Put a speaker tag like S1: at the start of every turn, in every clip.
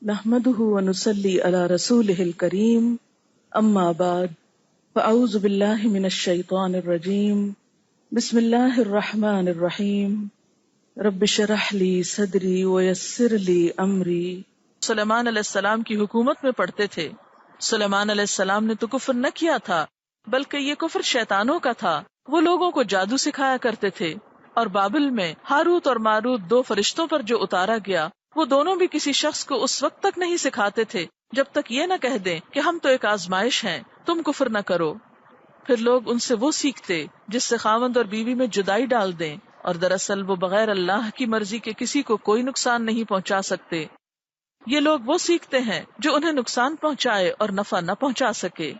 S1: نحمده ونصلي على رسوله الكريم اما بعد فاعوذ بالله من الشيطان الرجيم بسم الله الرحمن الرحيم رب اشرح لي صدري ويسر لي امري۔ سلیمان علیہ السلام کی حکومت میں پڑھتے تھے۔ سلیمان علیہ السلام نے تو کفر نہ کیا تھا، بلکہ یہ کفر شیطانوں کا تھا۔ وہ لوگوں کو جادو سکھایا کرتے تھے، اور بابل میں ہاروت اور ماروت دو فرشتوں پر جو اتارا گیا، وہ دونوں بھی کسی شخص کو اس وقت تک نہیں سکھاتے تھے جب تک یہ نہ کہہ دیں کہ ہم تو ایک آزمائش ہیں، تم کفر نہ کرو۔ پھر لوگ ان سے وہ سیکھتے جس سے خاوند اور بیوی میں جدائی ڈال دیں، اور دراصل وہ بغیر اللہ کی مرضی کے کسی کو کوئی نقصان نہیں پہنچا سکتے۔ یہ لوگ وہ سیکھتے ہیں جو انہیں نقصان پہنچائے اور نفع نہ پہنچا سکے،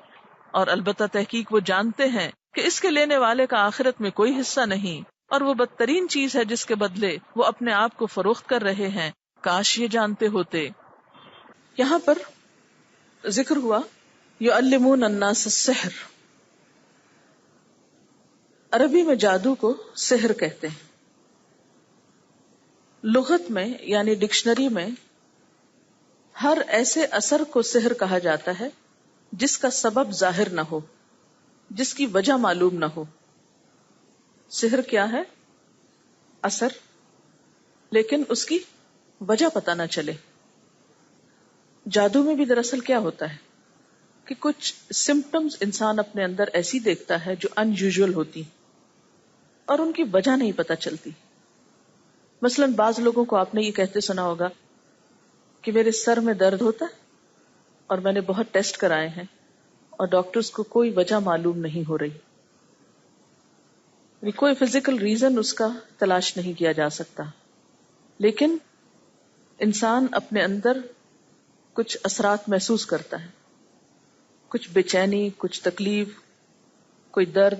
S1: اور البتہ تحقیق وہ جانتے ہیں کہ اس کے لینے والے کا آخرت میں کوئی حصہ نہیں، اور وہ بدترین چیز ہے جس کے بدلے وہ اپنے آپ کو فروخت کر رہے ہیں، کاش یہ جانتے ہوتے۔ یہاں پر ذکر ہوا یعلمون الناس السحر۔ عربی میں جادو کو سحر کہتے ہیں۔ لغت میں یعنی ڈکشنری میں ہر ایسے اثر کو سحر کہا جاتا ہے جس کا سبب ظاہر نہ ہو، جس کی وجہ معلوم نہ ہو۔ سحر کیا ہے؟ اثر، لیکن اس کی وجہ پتہ نہ چلے۔ جادو میں بھی دراصل کیا ہوتا ہے کہ کچھ سمپٹمز انسان اپنے اندر ایسی دیکھتا ہے جو ان یوزول ہوتی اور ان کی وجہ نہیں پتہ چلتی۔ مثلا بعض لوگوں کو آپ نے یہ کہتے سنا ہوگا کہ میرے سر میں درد ہوتا ہے اور میں نے بہت ٹیسٹ کرائے ہیں اور ڈاکٹرز کو کوئی وجہ معلوم نہیں ہو رہی، کوئی فزیکل ریزن اس کا تلاش نہیں کیا جا سکتا۔ لیکن انسان اپنے اندر کچھ اثرات محسوس کرتا ہے، کچھ بے چینی، کچھ تکلیف، کوئی درد۔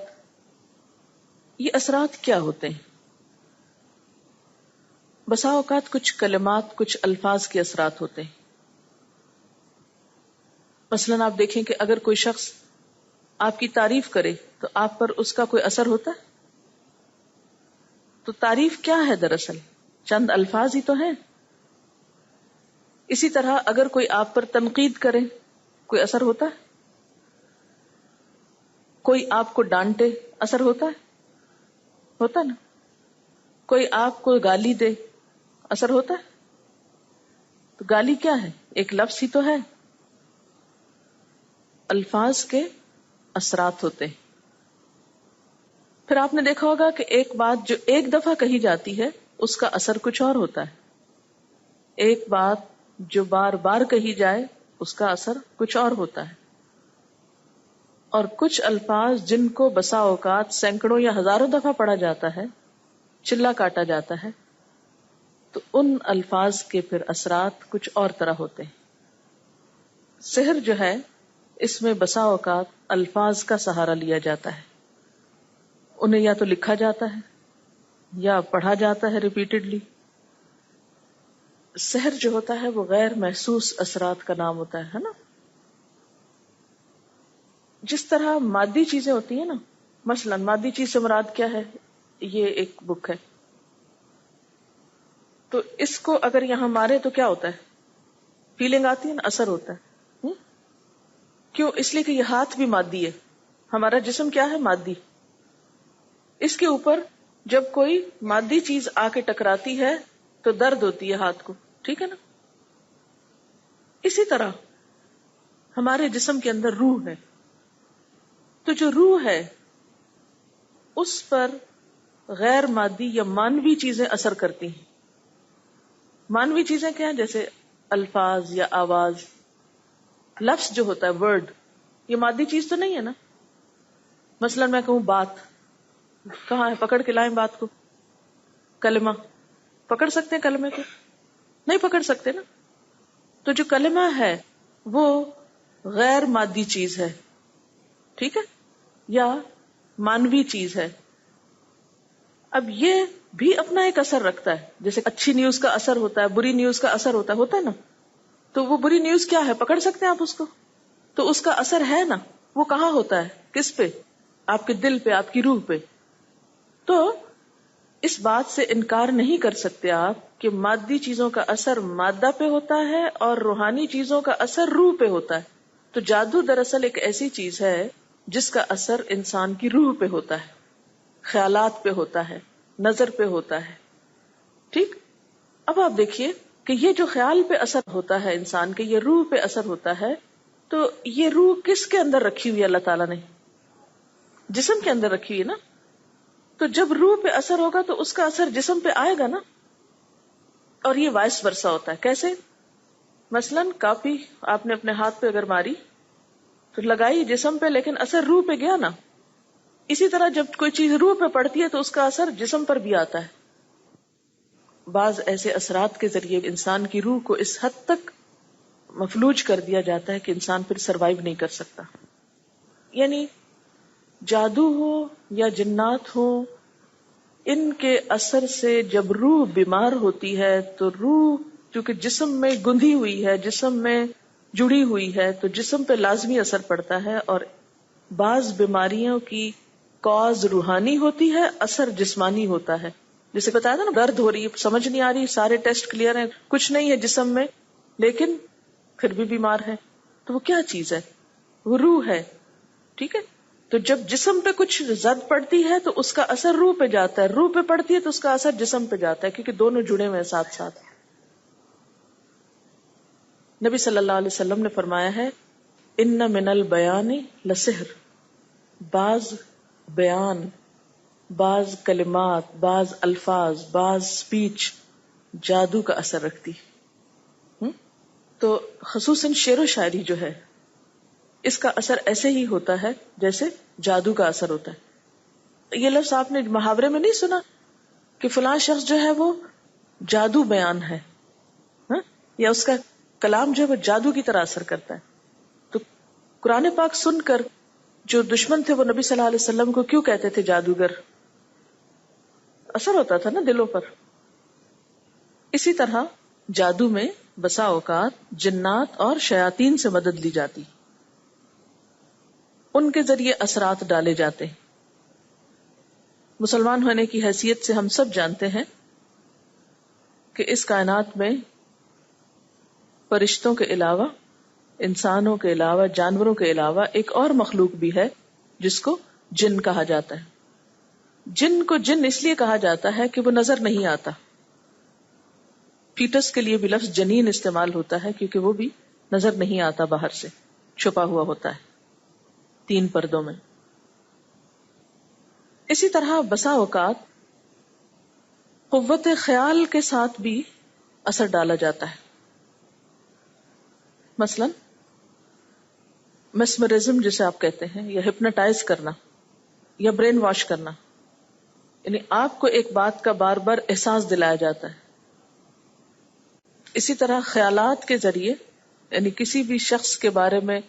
S1: یہ اثرات کیا ہوتے ہیں؟ بسا اوقات کچھ کلمات، کچھ الفاظ کے اثرات ہوتے ہیں۔ مثلا آپ دیکھیں کہ اگر کوئی شخص آپ کی تعریف کرے تو آپ پر اس کا کوئی اثر ہوتا ہے؟ تو تعریف کیا ہے دراصل؟ چند الفاظ ہی تو ہیں۔ اسی طرح اگر کوئی آپ پر تنقید کرے، کوئی اثر ہوتا ہے؟ کوئی آپ کو ڈانٹے، اثر ہوتا ہے؟ ہوتا نا؟ کوئی آپ کو گالی دے، اثر ہوتا ہے؟ تو گالی کیا ہے؟ ایک لفظ ہی تو ہے۔ الفاظ کے اثرات ہوتے ہیں۔ پھر آپ نے دیکھا ہوگا کہ ایک بات جو ایک دفعہ کہی جاتی ہے اس کا اثر کچھ اور ہوتا ہے، ایک بات جو بار بار کہی جائے اس کا اثر کچھ اور ہوتا ہے، اور کچھ الفاظ جن کو بسا اوقات سینکڑوں یا ہزاروں دفعہ پڑھا جاتا ہے، چلا کاٹا جاتا ہے، تو ان الفاظ کے پھر اثرات کچھ اور طرح ہوتے ہیں۔ سحر جو ہے اس میں بسا اوقات الفاظ کا سہارا لیا جاتا ہے، انہیں یا تو لکھا جاتا ہے یا پڑھا جاتا ہے ریپیٹڈلی۔ سحر جو ہوتا ہے وہ غیر محسوس اثرات کا نام ہوتا ہے نا؟ جس طرح مادی چیزیں ہوتی ہیں نا، مثلا مادی چیز سے مراد کیا ہے؟ یہ ایک بک ہے، تو اس کو اگر یہاں مارے تو کیا ہوتا ہے؟ فیلنگ آتی ہے نا، اثر ہوتا ہے۔ کیوں؟ اس لیے کہ یہ ہاتھ بھی مادی ہے، ہمارا جسم کیا ہے؟ مادی۔ اس کے اوپر جب کوئی مادی چیز آ کے ٹکراتی ہے تو درد ہوتی ہے ہاتھ کو، ٹھیک ہے نا؟ اسی طرح ہمارے جسم کے اندر روح ہے، تو جو روح ہے اس پر غیر مادی یا مانوی چیزیں اثر کرتی ہیں۔ مانوی چیزیں کیا ہیں؟ جیسے الفاظ یا آواز، لفظ جو ہوتا ہے، ورڈ، یہ مادی چیز تو نہیں ہے نا؟ مثلا میں کہوں بات، کہاں ہے؟ پکڑ کے لائیں بات کو۔ کلمہ، پکڑ سکتے ہیں کلمے کو؟ نہیں پکڑ سکتے نا۔ تو جو کلمہ ہے وہ غیر مادی چیز ہے، ٹھیک ہے، یا مانوی چیز ہے۔ اب یہ بھی اپنا ایک اثر رکھتا ہے، جیسے اچھی نیوز کا اثر ہوتا ہے، بری نیوز کا اثر ہوتا ہے نا؟ تو وہ بری نیوز کیا ہے؟ پکڑ سکتے ہیں آپ اس کو؟ تو اس کا اثر ہے نا، وہ کہاں ہوتا ہے؟ کس پہ؟ آپ کے دل پہ، آپ کی روح پہ۔ تو اس بات سے انکار نہیں کر سکتے آپ کہ مادی چیزوں کا اثر مادہ پہ ہوتا ہے اور روحانی چیزوں کا اثر روح پہ ہوتا ہے. تو جادو دراصل ایک ایسی چیز ہے جس کا اثر انسان کی روح پہ ہوتا ہے، خیالات پہ ہوتا ہے، نظر پہ ہوتا ہے. ٹھیک. اب آپ دیکھیے کہ یہ جو خیال پہ اثر ہوتا ہے انسان کے، یہ روح پہ اثر ہوتا ہے. تو یہ روح کس کے اندر رکھی ہوئی ہے؟ اللہ تعالیٰ نے جسم کے اندر رکھی ہوئی نا. تو جب روح پہ اثر ہوگا تو اس کا اثر جسم پہ آئے گا نا. اور یہ وائس ورسا ہوتا ہے. کیسے؟ مثلاً کاپی آپ نے اپنے ہاتھ پہ اگر ماری تو لگائی جسم پہ، لیکن اثر روح پہ گیا نا. اسی طرح جب کوئی چیز روح پہ پڑتی ہے تو اس کا اثر جسم پر بھی آتا ہے. بعض ایسے اثرات کے ذریعے انسان کی روح کو اس حد تک مفلوج کر دیا جاتا ہے کہ انسان پھر سروائیو نہیں کر سکتا. یعنی جادو ہو یا جنات ہو، ان کے اثر سے جب روح بیمار ہوتی ہے تو روح چونکہ جسم میں گندھی ہوئی ہے، جسم میں جڑی ہوئی ہے، تو جسم پہ لازمی اثر پڑتا ہے. اور بعض بیماریوں کی کاز روحانی ہوتی ہے، اثر جسمانی ہوتا ہے. جسے بتایا تھا نا، درد ہو رہی ہے، سمجھ نہیں آ رہی، سارے ٹیسٹ کلیئر ہیں، کچھ نہیں ہے جسم میں، لیکن پھر بھی بیمار ہے. تو وہ کیا چیز ہے؟ وہ روح ہے. ٹھیک ہے. تو جب جسم پہ کچھ زد پڑتی ہے تو اس کا اثر روح پہ جاتا ہے، روح پہ پڑتی ہے تو اس کا اثر جسم پہ جاتا ہے، کیونکہ دونوں جڑے ہوئے ہیں ساتھ ساتھ. نبی صلی اللہ علیہ وسلم نے فرمایا ہے، ان من البیان لسحر، بعض بیان، بعض کلمات، بعض الفاظ، بعض سپیچ جادو کا اثر رکھتی. تو خصوصاً شعر و شاعری جو ہے، اس کا اثر ایسے ہی ہوتا ہے جیسے جادو کا اثر ہوتا ہے. یہ لفظ آپ نے محاورے میں نہیں سنا کہ فلاں شخص جو ہے وہ جادو بیان ہے، یا اس کا کلام جو ہے وہ جادو کی طرح اثر کرتا ہے. تو قرآن پاک سن کر جو دشمن تھے وہ نبی صلی اللہ علیہ وسلم کو کیوں کہتے تھے جادوگر؟ اثر ہوتا تھا نا دلوں پر. اسی طرح جادو میں بسا اوقات جنات اور شیاطین سے مدد لی جاتی، ان کے ذریعے اثرات ڈالے جاتے ہیں. مسلمان ہونے کی حیثیت سے ہم سب جانتے ہیں کہ اس کائنات میں فرشتوں کے علاوہ، انسانوں کے علاوہ، جانوروں کے علاوہ ایک اور مخلوق بھی ہے جس کو جن کہا جاتا ہے. جن کو جن اس لیے کہا جاتا ہے کہ وہ نظر نہیں آتا. فیٹس کے لیے بھی لفظ جنین استعمال ہوتا ہے کیونکہ وہ بھی نظر نہیں آتا، باہر سے چھپا ہوا ہوتا ہے 3 پردوں میں. اسی طرح بسا اوقات قوت خیال کے ساتھ بھی اثر ڈالا جاتا ہے. مثلا میسمرزم جسے آپ کہتے ہیں، یا ہپنوٹائز کرنا، یا برین واش کرنا، یعنی آپ کو ایک بات کا بار بار احساس دلایا جاتا ہے. اسی طرح خیالات کے ذریعے، یعنی کسی بھی شخص کے بارے میں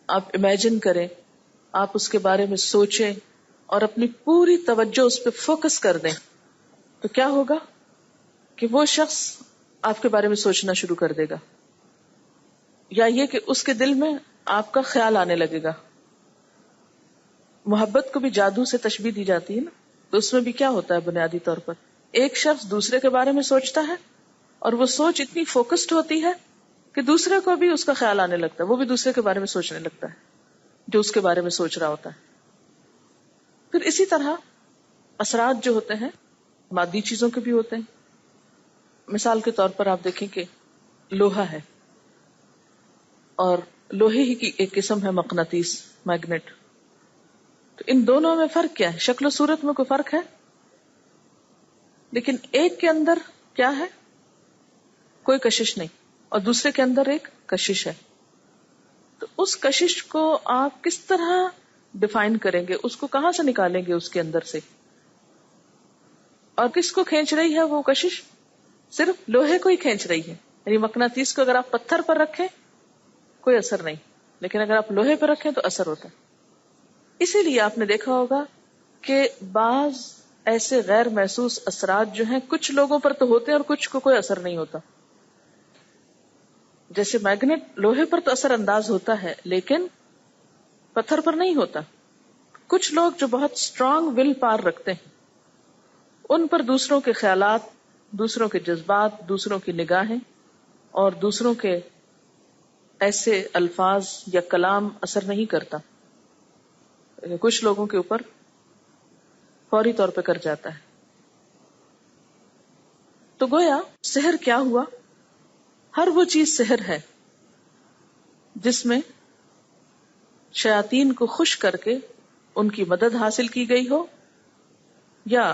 S1: آپ امیجن کریں، آپ اس کے بارے میں سوچیں اور اپنی پوری توجہ اس پہ فوکس کر دیں، تو کیا ہوگا کہ وہ شخص آپ کے بارے میں سوچنا شروع کر دے گا. یا یہ کہ اس کے دل میں آپ کا خیال آنے لگے گا. محبت کو بھی جادو سے تشبیہ دی جاتی ہے نا. تو اس میں بھی کیا ہوتا ہے بنیادی طور پر، ایک شخص دوسرے کے بارے میں سوچتا ہے اور وہ سوچ اتنی فوکسڈ ہوتی ہے کہ دوسرے کو بھی اس کا خیال آنے لگتا ہے، وہ بھی دوسرے کے بارے میں سوچنے لگتا ہے جو اس کے بارے میں سوچ رہا ہوتا ہے. پھر اسی طرح اثرات جو ہوتے ہیں مادی چیزوں کے بھی ہوتے ہیں. مثال کے طور پر آپ دیکھیں کہ لوہا ہے اور لوہے ہی کی ایک قسم ہے مقناطیس، میگنیٹ. تو ان دونوں میں فرق کیا ہے؟ شکل و صورت میں کوئی فرق ہے، لیکن ایک کے اندر کیا ہے؟ کوئی کشش نہیں، اور دوسرے کے اندر ایک کشش ہے. تو اس کشش کو آپ کس طرح ڈیفائن کریں گے؟ اس کو کہاں سے نکالیں گے اس کے اندر سے؟ اور کس کو کھینچ رہی ہے وہ کشش؟ صرف لوہے کو ہی کھینچ رہی ہے. یعنی مقناطیس کو اگر آپ پتھر پر رکھیں کوئی اثر نہیں، لیکن اگر آپ لوہے پر رکھیں تو اثر ہوتا ہے. اسی لیے آپ نے دیکھا ہوگا کہ بعض ایسے غیر محسوس اثرات جو ہیں کچھ لوگوں پر تو ہوتے ہیں اور کچھ کو کوئی اثر نہیں ہوتا. جیسے میگنیٹ لوہے پر تو اثر انداز ہوتا ہے لیکن پتھر پر نہیں ہوتا. کچھ لوگ جو بہت اسٹرانگ ول پاور رکھتے ہیں ان پر دوسروں کے خیالات، دوسروں کے جذبات، دوسروں کی نگاہیں اور دوسروں کے ایسے الفاظ یا کلام اثر نہیں کرتا. کچھ لوگوں کے اوپر فوری طور پہ کر جاتا ہے. تو گویا سحر کیا ہوا؟ ہر وہ چیز سحر ہے جس میں شیاطین کو خوش کر کے ان کی مدد حاصل کی گئی ہو، یا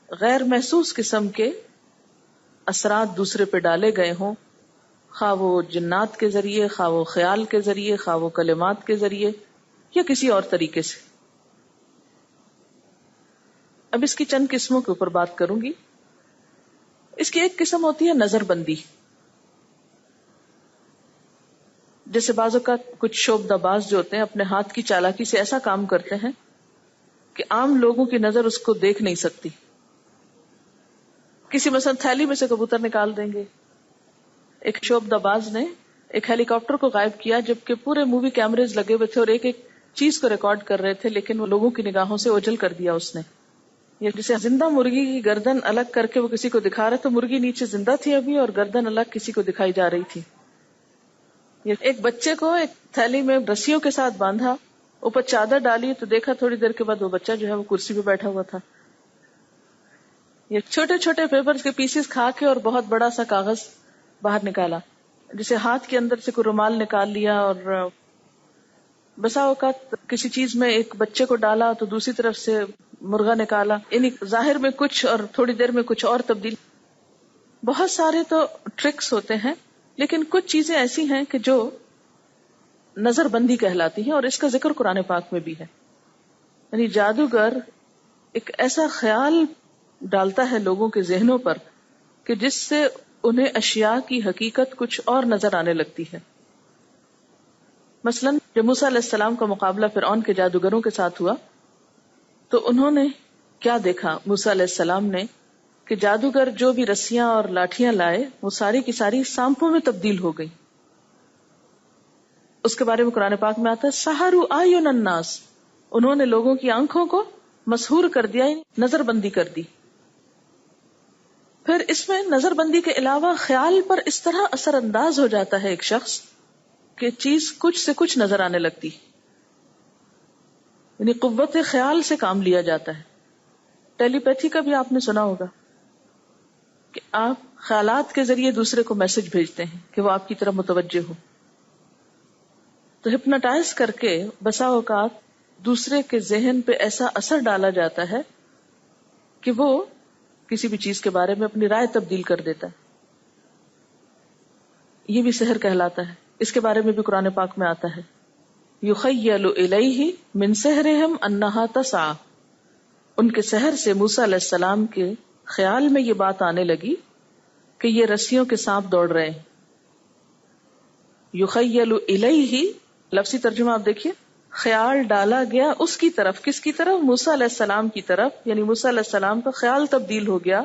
S1: غیر محسوس قسم کے اثرات دوسرے پہ ڈالے گئے ہوں، خواہ وہ جنات کے ذریعے، خواہ وہ خیال کے ذریعے، خواہ وہ کلمات کے ذریعے، یا کسی اور طریقے سے. اب اس کی چند قسموں کے اوپر بات کروں گی. اس کی ایک قسم ہوتی ہے نظر بندی. جیسے بعض اوقات کچھ شعبدہ باز جو ہوتے ہیں اپنے ہاتھ کی چالاکی سے ایسا کام کرتے ہیں کہ عام لوگوں کی نظر اس کو دیکھ نہیں سکتی. کسی مثلا تھیلی میں سے کبوتر نکال دیں گے. ایک شعبدہ باز نے ایک ہیلی کاپٹر کو غائب کیا جبکہ پورے مووی کیمریز لگے ہوئے تھے اور ایک ایک چیز کو ریکارڈ کر رہے تھے، لیکن وہ لوگوں کی نگاہوں سے اوجھل کر دیا اس نے. یہ جسے زندہ مرغی کی گردن الگ کر کے وہ کسی کو دکھا رہے تو مرغی نیچے زندہ تھی ابھی اور گردن الگ کسی کو دکھائی جا رہی تھی. یہ ایک بچے کو ایک تھیلی میں رسیوں کے ساتھ باندھا، اوپر چادر ڈالی تو دیکھا تھوڑی دیر کے بعد وہ بچہ جو ہے وہ کرسی پہ بیٹھا ہوا تھا. یہ چھوٹے چھوٹے پیپر کے پیسز کھا کے اور بہت بڑا سا کاغذ باہر نکالا، جسے ہاتھ کے اندر سے کوئی رومال نکال لیا، اور بسا اوقات کسی چیز میں ایک بچے کو ڈالا تو دوسری طرف سے مرغا نکالا، یعنی ظاہر میں کچھ اور تھوڑی دیر میں کچھ اور تبدیل. بہت سارے تو ٹرکس ہوتے ہیں، لیکن کچھ چیزیں ایسی ہیں کہ جو نظر بندی کہلاتی ہیں، اور اس کا ذکر قرآن پاک میں بھی ہے. یعنی جادوگر ایک ایسا خیال ڈالتا ہے لوگوں کے ذہنوں پر کہ جس سے انہیں اشیاء کی حقیقت کچھ اور نظر آنے لگتی ہے. مثلا جب موسیٰ علیہ السلام کا مقابلہ فرعون کے جادوگروں کے ساتھ ہوا تو انہوں نے کیا دیکھا؟ موسیٰ علیہ السلام نے کہ جادوگر جو بھی رسیاں اور لاٹھیاں لائے وہ ساری کی ساری سانپوں میں تبدیل ہو گئی. اس کے بارے میں قرآن پاک میں آتا ہے سحروا اعین الناس، انہوں نے لوگوں کی آنکھوں کو مسحور کر دیا، نظر بندی کر دی. پھر اس میں نظر بندی کے علاوہ خیال پر اس طرح اثر انداز ہو جاتا ہے ایک شخص کہ چیز کچھ سے کچھ نظر آنے لگتی، یعنی قوت خیال سے کام لیا جاتا ہے. ٹیلی پیتھی کا بھی آپ نے سنا ہوگا کہ آپ خیالات کے ذریعے دوسرے کو میسج بھیجتے ہیں کہ وہ آپ کی طرف متوجہ ہو. تو ہپنوٹائز کر کے بسا اوقات دوسرے کے ذہن پہ ایسا اثر ڈالا جاتا ہے کہ وہ کسی بھی چیز کے بارے میں اپنی رائے تبدیل کر دیتا ہے. یہ بھی سحر کہلاتا ہے. اس کے بارے میں بھی قرآن پاک میں آتا ہے یخیل الیہ من سحرہم انہا تسعی، ان کے سحر سے موسیٰ علیہ السلام کے خیال میں یہ بات آنے لگی کہ یہ رسیوں کے سانپ دوڑ رہے ہیں. یخیل الیہ لفظی ترجمہ آپ دیکھیے، خیال ڈالا گیا اس کی طرف. کس کی طرف؟ موسیٰ علیہ السلام کی طرف. یعنی موسیٰ علیہ السلام کا خیال تبدیل ہو گیا.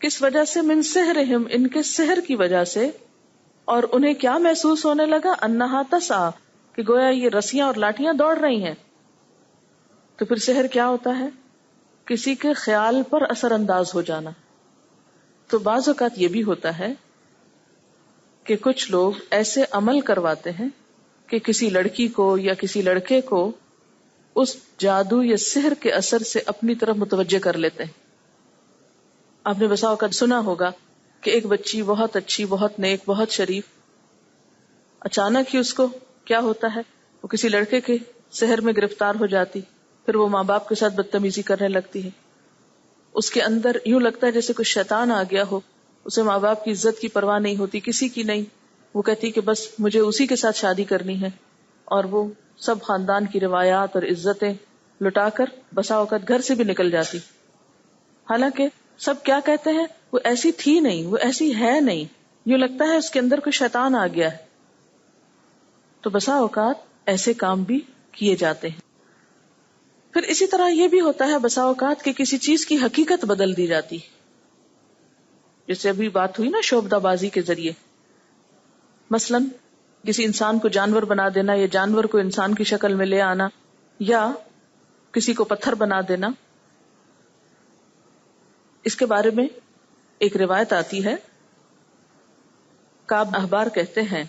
S1: کس وجہ سے؟ من سحرہم، ان کے سحر کی وجہ سے. اور انہیں کیا محسوس ہونے لگا؟ انہا تسعی، کہ گویا یہ رسیاں اور لاٹیاں دوڑ رہی ہیں. تو پھر سحر کیا ہوتا ہے؟ کسی کے خیال پر اثر انداز ہو جانا. تو بعض اوقات یہ بھی ہوتا ہے کہ کچھ لوگ ایسے عمل کرواتے ہیں کہ کسی لڑکی کو یا کسی لڑکے کو اس جادو یا سحر کے اثر سے اپنی طرف متوجہ کر لیتے ہیں. آپ نے بسا اوقات سنا ہوگا کہ ایک بچی بہت اچھی، بہت نیک، بہت شریف، اچانک ہی اس کو کیا ہوتا ہے، وہ کسی لڑکے کے سحر میں گرفتار ہو جاتی. پھر وہ ماں باپ کے ساتھ بدتمیزی کرنے لگتی ہے. اس کے اندر یوں لگتا ہے جیسے کوئی شیطان آ گیا ہو. اسے ماں باپ کی عزت کی پرواہ نہیں ہوتی، کسی کی نہیں. وہ کہتی کہ بس مجھے اسی کے ساتھ شادی کرنی ہے، اور وہ سب خاندان کی روایات اور عزتیں لٹا کر بسا اوقات گھر سے بھی نکل جاتی. حالانکہ سب کیا کہتے ہیں، وہ ایسی تھی نہیں، وہ ایسی ہے نہیں، یوں لگتا ہے اس کے اندر کوئی شیطان آ گیا ہے. تو بسا اوقات ایسے کام بھی کیے جاتے ہیں. پھر اسی طرح یہ بھی ہوتا ہے بسا اوقات کہ کسی چیز کی حقیقت بدل دی جاتی، جیسے ابھی بات ہوئی نا شعبدہ بازی کے ذریعے. مثلا کسی انسان کو جانور بنا دینا، یا جانور کو انسان کی شکل میں لے آنا، یا کسی کو پتھر بنا دینا. اس کے بارے میں ایک روایت آتی ہے، کعب احبار کہتے ہیں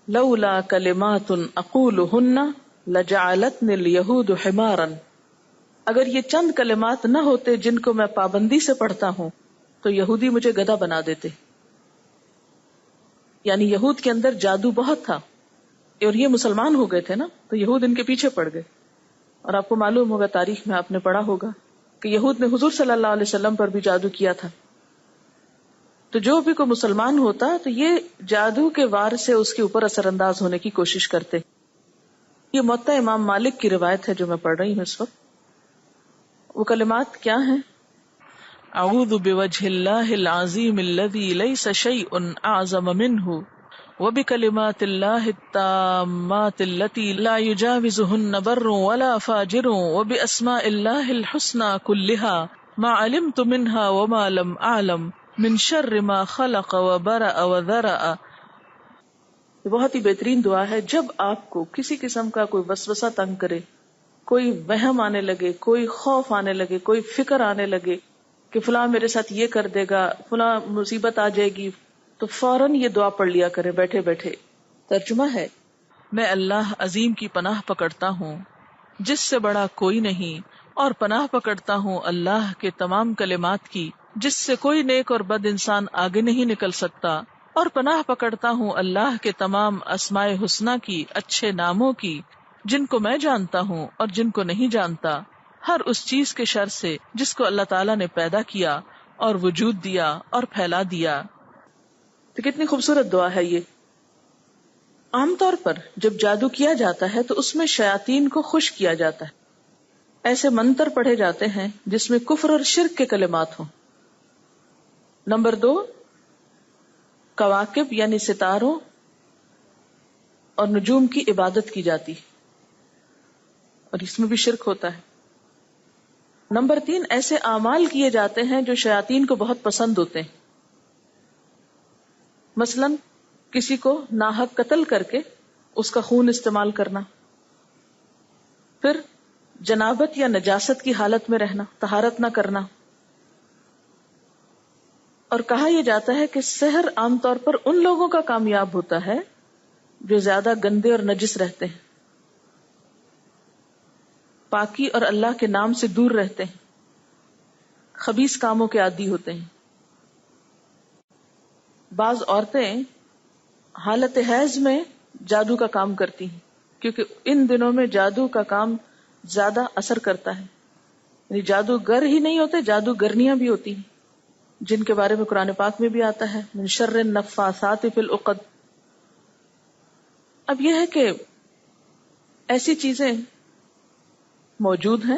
S1: لولا کلمات اقولہن لجعلتنی الیہود حمارا، اگر یہ چند کلمات نہ ہوتے جن کو میں پابندی سے پڑھتا ہوں تو یہودی مجھے گدھا بنا دیتے. یعنی یہود کے اندر جادو بہت تھا، اور یہ مسلمان ہو گئے تھے نا، تو یہود ان کے پیچھے پڑ گئے. اور آپ کو معلوم ہوگا، تاریخ میں آپ نے پڑھا ہوگا کہ یہود نے حضور صلی اللہ علیہ وسلم پر بھی جادو کیا تھا. تو جو بھی کوئی مسلمان ہوتا تو یہ جادو کے وار سے اس کے اوپر اثر انداز ہونے کی کوشش کرتے. یہ موطا امام مالک کی روایت ہے جو میں پڑھ رہی ہوں اس وقت. وہ کلمات کیا ہیں؟ اعوذ بوجہ اللہ العظیم الذی لیس شیء اعظم منہ وبکلمات اللہ التامات التي لا يجاوزهن بر ولا فاجر وباسماء اللہ الحسنى كلها ما علمت منها وما لم اعلم من شر ما خلق وبرأ وذرأ. یہ بہت ہی بہترین دعا ہے. جب آپ کو کسی قسم کا کوئی وسوسہ تنگ کرے، کوئی وہم آنے لگے، کوئی خوف آنے لگے، کوئی فکر آنے لگے کہ فلاں میرے ساتھ یہ کر دے گا، فلاں مصیبت آ جائے گی، تو فوراً یہ دعا پڑھ لیا کرے بیٹھے بیٹھے. ترجمہ ہے، میں اللہ عظیم کی پناہ پکڑتا ہوں جس سے بڑا کوئی نہیں، اور پناہ پکڑتا ہوں اللہ کے تمام کلمات کی جس سے کوئی نیک اور بد انسان آگے نہیں نکل سکتا، اور پناہ پکڑتا ہوں اللہ کے تمام اسماء حسنہ کی، اچھے ناموں کی، جن کو میں جانتا ہوں اور جن کو نہیں جانتا، ہر اس چیز کے شر سے جس کو اللہ تعالیٰ نے پیدا کیا اور وجود دیا اور پھیلا دیا. تو کتنی خوبصورت دعا ہے یہ. عام طور پر جب جادو کیا جاتا ہے تو اس میں شیاطین کو خوش کیا جاتا ہے. ایسے منتر پڑھے جاتے ہیں جس میں کفر اور شرک کے کلمات ہوں. نمبر 2، کواکب یعنی ستاروں اور نجوم کی عبادت کی جاتی، اور اس میں بھی شرک ہوتا ہے. نمبر 3، ایسے اعمال کیے جاتے ہیں جو شیاطین کو بہت پسند ہوتے ہیں. مثلا کسی کو ناحق قتل کر کے اس کا خون استعمال کرنا، پھر جنابت یا نجاست کی حالت میں رہنا، طہارت نہ کرنا. اور کہا یہ جاتا ہے کہ سحر عام طور پر ان لوگوں کا کامیاب ہوتا ہے جو زیادہ گندے اور نجس رہتے ہیں، پاکی اور اللہ کے نام سے دور رہتے ہیں، خبیث کاموں کے عادی ہوتے ہیں. بعض عورتیں حالت حیض میں جادو کا کام کرتی ہیں کیونکہ ان دنوں میں جادو کا کام زیادہ اثر کرتا ہے. یعنی جادوگر ہی نہیں ہوتے، جادوگرنیاں بھی ہوتی ہیں، جن کے بارے میں قرآن پاک میں بھی آتا ہے من شر النفاثات فی العقد. اب یہ ہے کہ ایسی چیزیں موجود ہیں،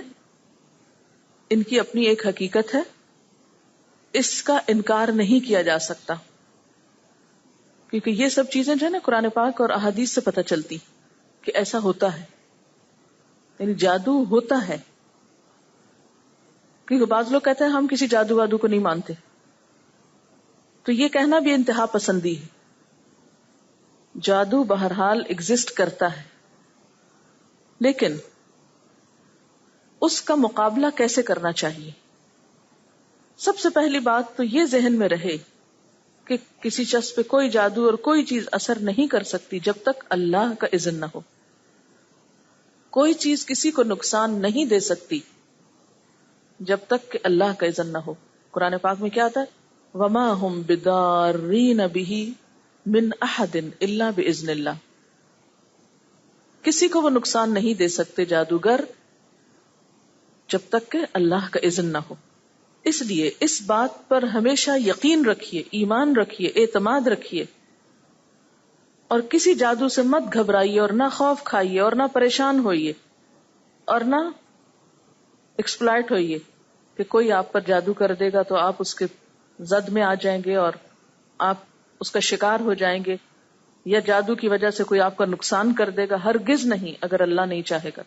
S1: ان کی اپنی ایک حقیقت ہے، اس کا انکار نہیں کیا جا سکتا، کیونکہ یہ سب چیزیں جو ہے نا قرآن پاک اور احادیث سے پتہ چلتی کہ ایسا ہوتا ہے. یعنی جادو ہوتا ہے. کیونکہ بعض لوگ کہتے ہیں ہم کسی جادو وادو کو نہیں مانتے، تو یہ کہنا بھی انتہا پسندی ہے. جادو بہرحال ایگزسٹ کرتا ہے، لیکن اس کا مقابلہ کیسے کرنا چاہیے؟ سب سے پہلی بات تو یہ ذہن میں رہے کہ کسی شخص پہ کوئی جادو اور کوئی چیز اثر نہیں کر سکتی جب تک اللہ کا اذن نہ ہو. کوئی چیز کسی کو نقصان نہیں دے سکتی جب تک کہ اللہ کا اذن نہ ہو. قرآن پاک میں کیا آتا ہے؟ وما ہم بضارین بہ من احد الا باذن اللہ. کسی کو وہ نقصان نہیں دے سکتے جادوگر جب تک کہ اللہ کا اذن نہ ہو. اس لیے اس بات پر ہمیشہ یقین رکھیے، ایمان رکھیے، اعتماد رکھیے، اور کسی جادو سے مت گھبرائیے اور نہ خوف کھائیے اور نہ پریشان ہوئیے اور نہ ایکسپلائٹ ہوئیے کہ کوئی آپ پر جادو کر دے گا تو آپ اس کے زد میں آ جائیں گے اور آپ اس کا شکار ہو جائیں گے، یا جادو کی وجہ سے کوئی آپ کا نقصان کر دے گا. ہرگز نہیں، اگر اللہ نہیں چاہے گا.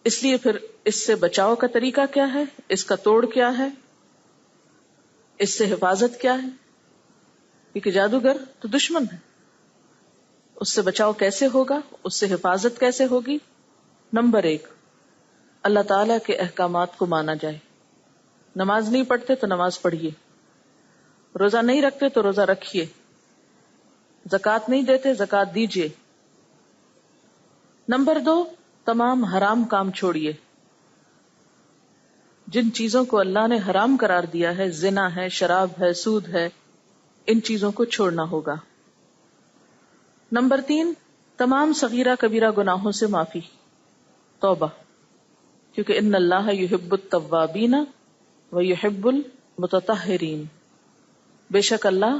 S1: اس لیے پھر اس سے بچاؤ کا طریقہ کیا ہے، اس کا توڑ کیا ہے، اس سے حفاظت کیا ہے؟ کیونکہ جادوگر تو دشمن ہے. اس سے بچاؤ کیسے ہوگا، اس سے حفاظت کیسے ہوگی؟ نمبر 1، اللہ تعالی کے احکامات کو مانا جائے. نماز نہیں پڑھتے تو نماز پڑھیے، روزہ نہیں رکھتے تو روزہ رکھیے، زکوٰۃ نہیں دیتے زکوٰۃ دیجیے۔ نمبر 2، تمام حرام کام چھوڑیے۔ جن چیزوں کو اللہ نے حرام قرار دیا ہے، زنا ہے، شراب ہے، سود ہے، ان چیزوں کو چھوڑنا ہوگا۔ نمبر 3، تمام صغیرہ کبیرہ گناہوں سے معافی، توبہ، کیونکہ ان اللہ یحب التوابین ویحب المتطہرین، بے شک اللہ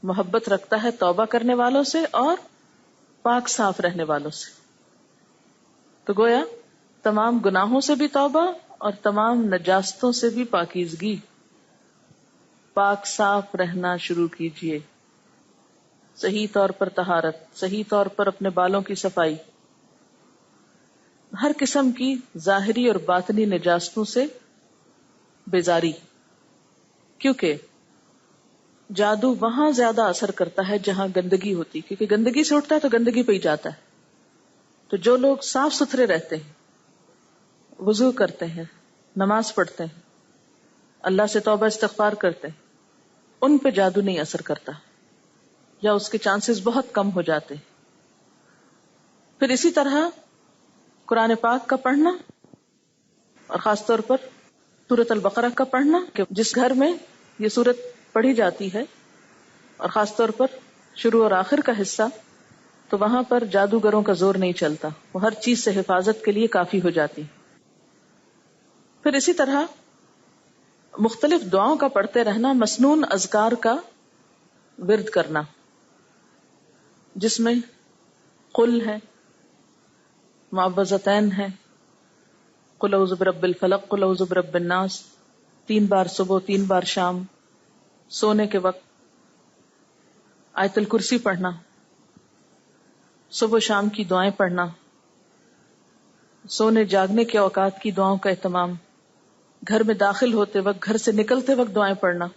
S1: محبت رکھتا ہے توبہ کرنے والوں سے اور پاک صاف رہنے والوں سے۔ تو گویا تمام گناہوں سے بھی توبہ اور تمام نجاستوں سے بھی پاکیزگی، پاک صاف رہنا شروع کیجیے، صحیح طور پر طہارت، صحیح طور پر اپنے بالوں کی صفائی، ہر قسم کی ظاہری اور باطنی نجاستوں سے بیزاری، کیونکہ جادو وہاں زیادہ اثر کرتا ہے جہاں گندگی ہوتی، کیونکہ گندگی سے اٹھتا ہے تو گندگی پہ ہی جاتا ہے۔ تو جو لوگ صاف ستھرے رہتے ہیں، وضو کرتے ہیں، نماز پڑھتے ہیں، اللہ سے توبہ استغفار کرتے ہیں، ان پہ جادو نہیں اثر کرتا یا اس کے چانسز بہت کم ہو جاتے۔ پھر اسی طرح قرآن پاک کا پڑھنا، اور خاص طور پر سورۃ البقرہ کا پڑھنا، کہ جس گھر میں یہ سورت پڑھی جاتی ہے اور خاص طور پر شروع اور آخر کا حصہ، تو وہاں پر جادوگروں کا زور نہیں چلتا، وہ ہر چیز سے حفاظت کے لیے کافی ہو جاتی۔ پھر اسی طرح مختلف دعاؤں کا پڑھتے رہنا، مسنون اذکار کا ورد کرنا، جس میں قل ہے، معوذتین ہے، قل اعوذ برب الفلق، قل اعوذ برب الناس، 3 بار صبح 3 بار شام، سونے کے وقت آیت الکرسی پڑھنا، صبح شام کی دعائیں پڑھنا، سونے جاگنے کے اوقات کی دعاؤں کا اہتمام، گھر میں داخل ہوتے وقت، گھر سے نکلتے وقت دعائیں پڑھنا۔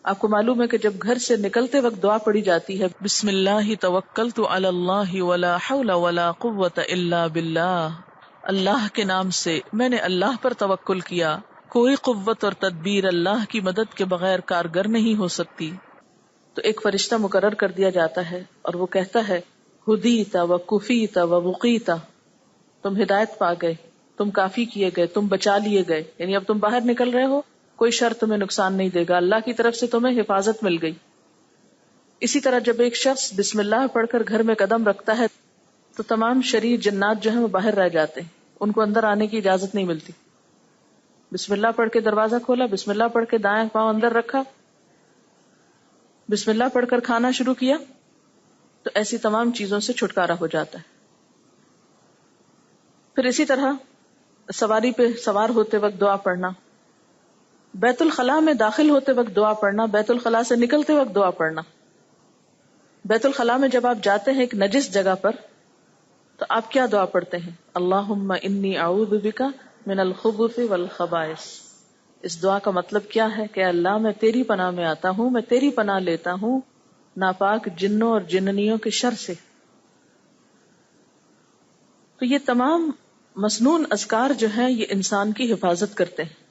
S1: آپ کو معلوم ہے کہ جب گھر سے نکلتے وقت دعا پڑھی جاتی ہے، بسم اللہ توکلت علی اللہ ولا حول ولا قوت الا باللہ، اللہ کے نام سے میں نے اللہ پر توکل کیا، کوئی قوت اور تدبیر اللہ کی مدد کے بغیر کارگر نہیں ہو سکتی، تو ایک فرشتہ مقرر کر دیا جاتا ہے اور وہ کہتا ہے ہدیت و کفیت و وقیت، تم ہدایت پا گئے، تم کافی کیے گئے، تم بچا لیے گئے، یعنی اب تم باہر نکل رہے ہو، کوئی شر تمہیں نقصان نہیں دے گا، اللہ کی طرف سے تمہیں حفاظت مل گئی۔ اسی طرح جب ایک شخص بسم اللہ پڑھ کر گھر میں قدم رکھتا ہے تو تمام شریر جنات جو ہیں وہ باہر رہ جاتے ہیں، ان کو اندر آنے کی اجازت نہیں ملتی۔ بسم اللہ پڑھ کے دروازہ کھولا، بسم اللہ پڑھ کے دائیں پاؤں اندر رکھا، بسم اللہ پڑھ کر کھانا شروع کیا، تو ایسی تمام چیزوں سے چھٹکارا ہو جاتا ہے۔ پھر اسی طرح سواری پہ سوار ہوتے وقت دعا پڑھنا، بیت الخلاء میں داخل ہوتے وقت دعا پڑھنا، بیت الخلاء سے نکلتے وقت دعا پڑھنا۔ بیت الخلاء میں جب آپ جاتے ہیں ایک نجس جگہ پر، تو آپ کیا دعا پڑھتے ہیں؟ اللہم انی اعوذ بک من الخبث والخبائث۔ اس دعا کا مطلب کیا ہے کہ اللہ میں تیری پناہ میں آتا ہوں، میں تیری پناہ لیتا ہوں ناپاک جنوں اور جننیوں کے شر سے۔ تو یہ تمام مسنون اذکار جو ہیں یہ انسان کی حفاظت کرتے ہیں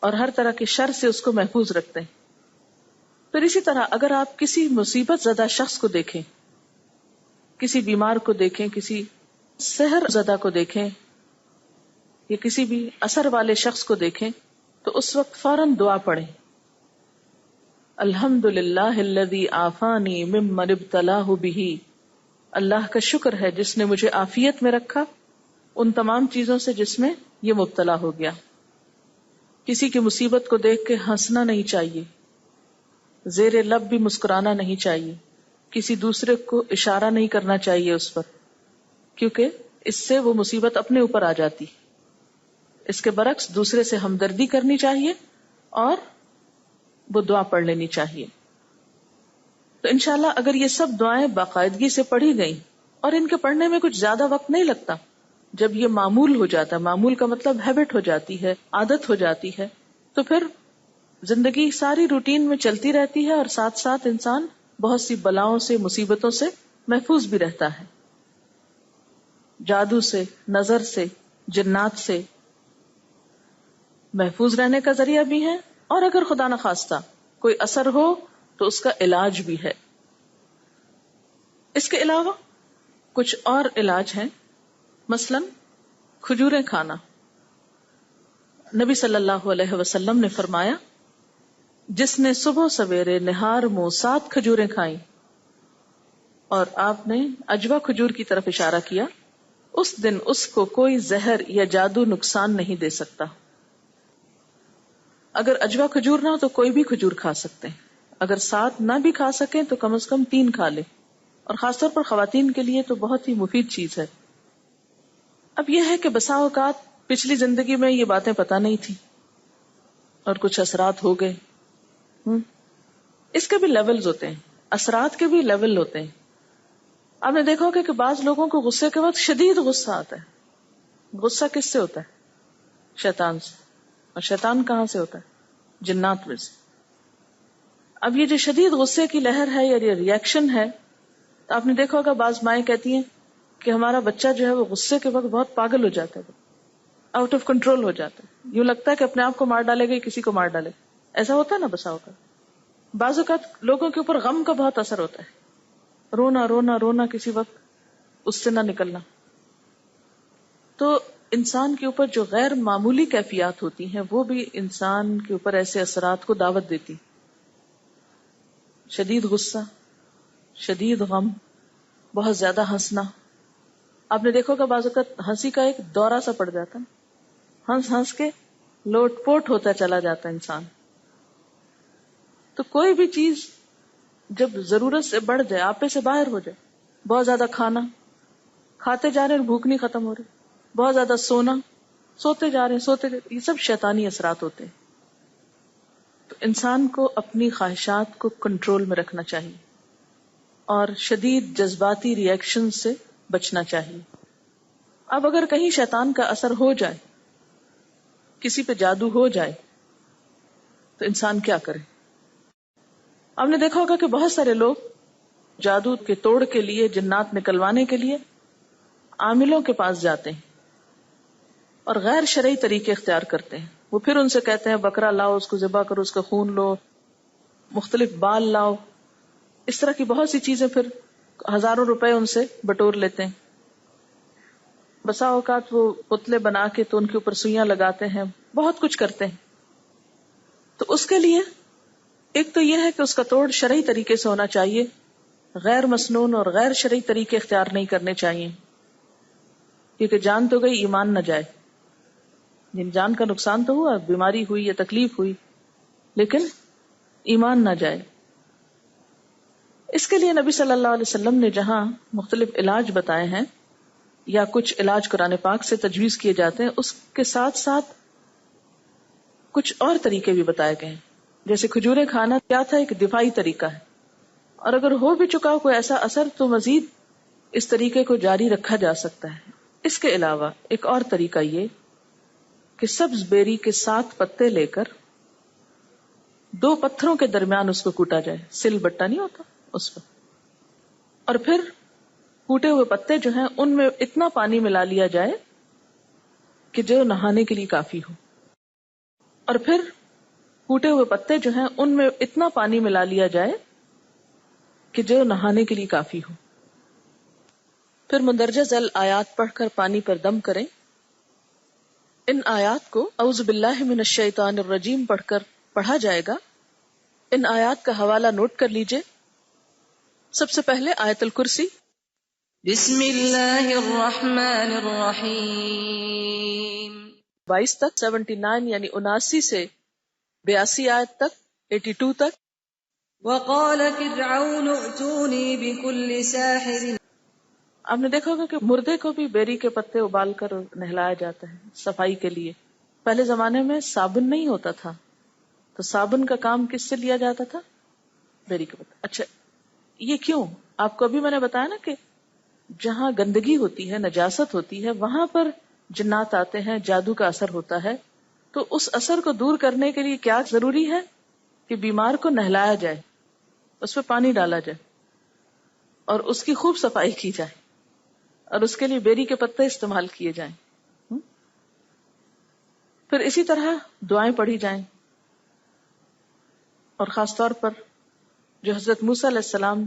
S1: اور ہر طرح کے شر سے اس کو محفوظ رکھتے ہیں۔ پھر اسی طرح اگر آپ کسی مصیبت زدہ شخص کو دیکھیں، کسی بیمار کو دیکھیں، کسی سحر زدہ کو دیکھیں یا کسی بھی اثر والے شخص کو دیکھیں، تو اس وقت فوراً دعا پڑھیں، الحمدللہ الذی عافانی ممن ابتلاہ بہ، اللہ کا شکر ہے جس نے مجھے عافیت میں رکھا ان تمام چیزوں سے جس میں یہ مبتلا ہو گیا۔ کسی کی مصیبت کو دیکھ کے ہنسنا نہیں چاہیے، زیر لب بھی مسکرانا نہیں چاہیے، کسی دوسرے کو اشارہ نہیں کرنا چاہیے اس پر، کیونکہ اس سے وہ مصیبت اپنے اوپر آ جاتی۔ اس کے برعکس دوسرے سے ہمدردی کرنی چاہیے اور وہ دعا پڑھ لینی چاہیے۔ تو انشاءاللہ اگر یہ سب دعائیں باقاعدگی سے پڑھی گئیں، اور ان کے پڑھنے میں کچھ زیادہ وقت نہیں لگتا، جب یہ معمول ہو جاتا ہے، معمول کا مطلب ہیبٹ ہو جاتی ہے، عادت ہو جاتی ہے، تو پھر زندگی ساری روٹین میں چلتی رہتی ہے اور ساتھ ساتھ انسان بہت سی بلاؤں سے، مصیبتوں سے محفوظ بھی رہتا ہے، جادو سے، نظر سے، جنات سے، محفوظ رہنے کا ذریعہ بھی ہیں، اور اگر خدا نخواستہ کوئی اثر ہو تو اس کا علاج بھی ہے. اس کے علاوہ کچھ اور علاج ہیں، مثلا کھجوریں کھانا. نبی صلی اللہ علیہ وسلم نے فرمایا جس نے صبح سویرے نہار منہ 7 کھجوریں کھائیں، اور آپ نے اجوا کھجور کی طرف اشارہ کیا، اس دن اس کو کوئی زہر یا جادو نقصان نہیں دے سکتا. اگر اجوا کھجور نہ ہو تو کوئی بھی کھجور کھا سکتے ہیں. اگر 7 نہ بھی کھا سکیں تو کم از کم 3 کھا لیں، اور خاص طور پر خواتین کے لیے تو بہت ہی مفید چیز ہے. اب یہ ہے کہ بسا اوقات پچھلی زندگی میں یہ باتیں پتہ نہیں تھی اور کچھ اثرات ہو گئے. اس کے بھی لیولز ہوتے ہیں، اثرات کے بھی لیول ہوتے ہیں. آپ نے دیکھا ہوگا کہ بعض لوگوں کو غصے کے وقت شدید غصہ آتا ہے. غصہ کس سے ہوتا ہے؟ شیطان سے. اور شیطان کہاں سے ہوتا ہے؟ جنات میں سے. اب یہ جو شدید غصے کی لہر ہے یا یہ ریئیکشن ہے، تو آپ نے دیکھا ہوگا بعض مائیں کہتی ہیں کہ ہمارا بچہ جو ہے وہ غصے کے وقت بہت پاگل ہو جاتا ہے، آؤٹ آف کنٹرول ہو جاتا ہے، یوں لگتا ہے کہ اپنے آپ کو مار ڈالے گا، کسی کو مار ڈالے. ایسا ہوتا ہے نا بسا اوقات. بعض اوقات لوگوں کے اوپر غم کا بہت اثر ہوتا ہے، رونا رونا رونا کسی وقت اس سے نہ نکلنا. تو انسان کے اوپر جو غیر معمولی کیفیات ہوتی ہیں وہ بھی انسان کے اوپر ایسے اثرات کو دعوت دیتی. شدید غصہ، شدید غم، بہت زیادہ ہنسنا. آپ نے دیکھو کہ بعض اوقات ہنسی کا ایک دورہ سا پڑ جاتا ہے، ہنس ہنس کے لوٹ پوٹ ہوتا چلا جاتا ہے انسان. تو کوئی بھی چیز جب ضرورت سے بڑھ جائے، آپے سے باہر ہو جائے، بہت زیادہ کھانا، کھاتے جا رہے ہیں بھوک نہیں ختم ہو رہی، بہت زیادہ سونا، سوتے جا رہے ہیں سوتے جا رہے ہیں، یہ سب شیطانی اثرات ہوتے ہیں. تو انسان کو اپنی خواہشات کو کنٹرول میں رکھنا چاہیے اور شدید جذباتی ریئیکشن سے بچنا چاہیے. اب اگر کہیں شیطان کا اثر ہو جائے، کسی پہ جادو ہو جائے، تو انسان کیا کرے؟ آپ نے دیکھا ہوگا کہ بہت سارے لوگ جادو کے توڑ کے لیے، جنات نکلوانے کے لیے عاملوں کے پاس جاتے ہیں اور غیر شرعی طریقے اختیار کرتے ہیں. وہ پھر ان سے کہتے ہیں بکرا لاؤ، اس کو ذبح کرو، اس کا خون لو، مختلف بال لاؤ، اس طرح کی بہت سی چیزیں، پھر ہزاروں روپے ان سے بٹور لیتے ہیں. بسا اوقات وہ پتلے بنا کے تو ان کے اوپر سوئیاں لگاتے ہیں، بہت کچھ کرتے ہیں. تو اس کے لیے ایک تو یہ ہے کہ اس کا توڑ شرعی طریقے سے ہونا چاہیے، غیر مسنون اور غیر شرعی طریقے اختیار نہیں کرنے چاہیے، کیونکہ جان تو گئی، ایمان نہ جائے. جان کا نقصان تو ہوا، بیماری ہوئی یا تکلیف ہوئی، لیکن ایمان نہ جائے. اس کے لیے نبی صلی اللہ علیہ وسلم نے جہاں مختلف علاج بتائے ہیں یا کچھ علاج قرآن پاک سے تجویز کیے جاتے ہیں، اس کے ساتھ ساتھ کچھ اور طریقے بھی بتائے گئے ہیں. جیسے کھجوریں کھانا کیا تھا؟ ایک دفاعی طریقہ ہے، اور اگر ہو بھی چکا ہو کوئی ایسا اثر تو مزید اس طریقے کو جاری رکھا جا سکتا ہے. اس کے علاوہ ایک اور طریقہ یہ کہ سبز بیری کے 7 پتے لے کر 2 پتھروں کے درمیان اس کو کوٹا جائے، سل بٹا نہیں ہوتا اس پر، اور پھر کوٹے ہوئے پتے جو ہیں ان میں اتنا پانی ملا لیا جائے کہ جو نہانے کے لیے کافی ہو، اور پھر کوٹے ہوئے پتے جو ہیں ان میں اتنا پانی ملا لیا جائے کہ جو نہانے کے لیے کافی ہو. پھر مندرجہ ذیل آیات پڑھ کر پانی پر دم کریں. ان آیات کو اعوذ باللہ من الشیطان الرجیم پڑھ کر پڑھا جائے گا. ان آیات کا حوالہ نوٹ کر لیجئے. سب سے پہلے آیت الکرسی.
S2: بسم اللہ الرحمن الرحیم
S1: 22 تک، 79 یعنی 79 سے 82 آیت تک، 82 تک.
S2: وقال فرعون ائتونی بكل ساحر.
S1: آپ نے دیکھا ہوگا کہ مردے کو بھی بیری کے پتے ابال کر نہلایا جاتا ہے صفائی کے لیے. پہلے زمانے میں صابن نہیں ہوتا تھا، تو صابن کا کام کس سے لیا جاتا تھا؟ بیری کے پتے. اچھا یہ کیوں؟ آپ کو ابھی میں نے بتایا نا کہ جہاں گندگی ہوتی ہے، نجاست ہوتی ہے، وہاں پر جنات آتے ہیں، جادو کا اثر ہوتا ہے. تو اس اثر کو دور کرنے کے لیے کیا ضروری ہے؟ کہ بیمار کو نہلایا جائے، اس پہ پانی ڈالا جائے اور اس کی خوب صفائی کی جائے، اور اس کے لیے بیری کے پتے استعمال کیے جائیں. پھر اسی طرح دعائیں پڑھی جائیں، اور خاص طور پر جو حضرت موسیٰ علیہ السلام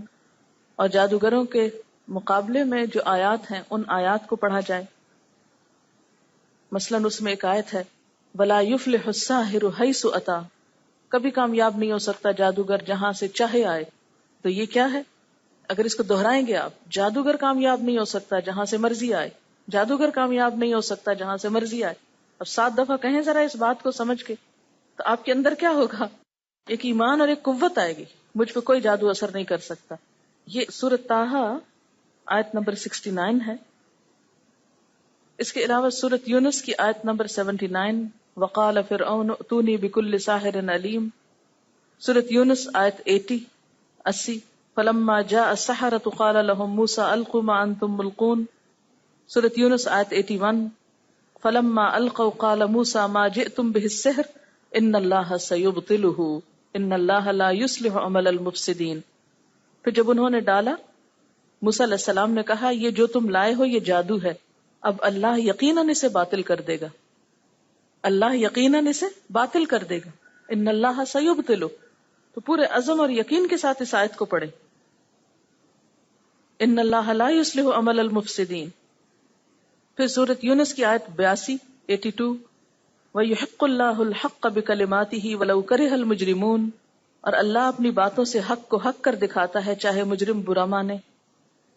S1: اور جادوگروں کے مقابلے میں جو آیات ہیں ان آیات کو پڑھا جائے. مثلاً اس میں ایک آیت ہے وَلَا يُفْلِحُ السَّاحِرُ حَيْثُ أَتَى، کبھی کامیاب نہیں ہو سکتا جادوگر جہاں سے چاہے آئے. تو یہ کیا ہے؟ اگر اس کو دہرائیں گے آپ، جادوگر کامیاب نہیں ہو سکتا جہاں سے مرضی آئے، جادوگر کامیاب نہیں ہو سکتا جہاں سے مرضی آئے. اور 7 دفعہ کہیں ذرا اس بات کو سمجھ کے، تو آپ کے اندر کیا ہوگا؟ ایک ایمان اور ایک قوت آئے گی، مجھ پہ کوئی جادو اثر نہیں کر سکتا. یہ سورۃ طٰہٰ آیت نمبر 69 ہے. اس کے علاوہ سورۃ یونس کی آیت نمبر 79 وقال فرعون ائتونی بکل ساحر علیم، سورۃ یونس آیت 80 فلما جاء السحرة قال لهم موسى القوا ما انتم ملقون، سورۃ یونس آیت 81 فلما القوا قال موسى ما جئتم به السحر ان الله سيبطله ان الله لا يصلح عمل المفسدين. پھر جب انہوں نے ڈالا، موسیٰ علیہ السلام نے کہا یہ جو تم لائے ہو یہ جادو ہے، اب اللہ یقیناً اسے باطل کر دے گا، اللہ یقیناً اسے باطل کر دے گا. ان اللہ سیبطلہ، تو پورے عزم اور یقین کے ساتھ اس آیت کو پڑھیں. ان اللہ لا یصلح عمل المفسدین. پھر سورۃ یونس کی آیت 82 وَيُحِقُّ اللَّهُ الْحَقَّ بِكَلِمَاتِهِ وَلَوْ كَرِهَ الْمُجْرِمُونَ، اور اللہ اپنی باتوں سے حق کو حق کر دکھاتا ہے چاہے مجرم برا مانے.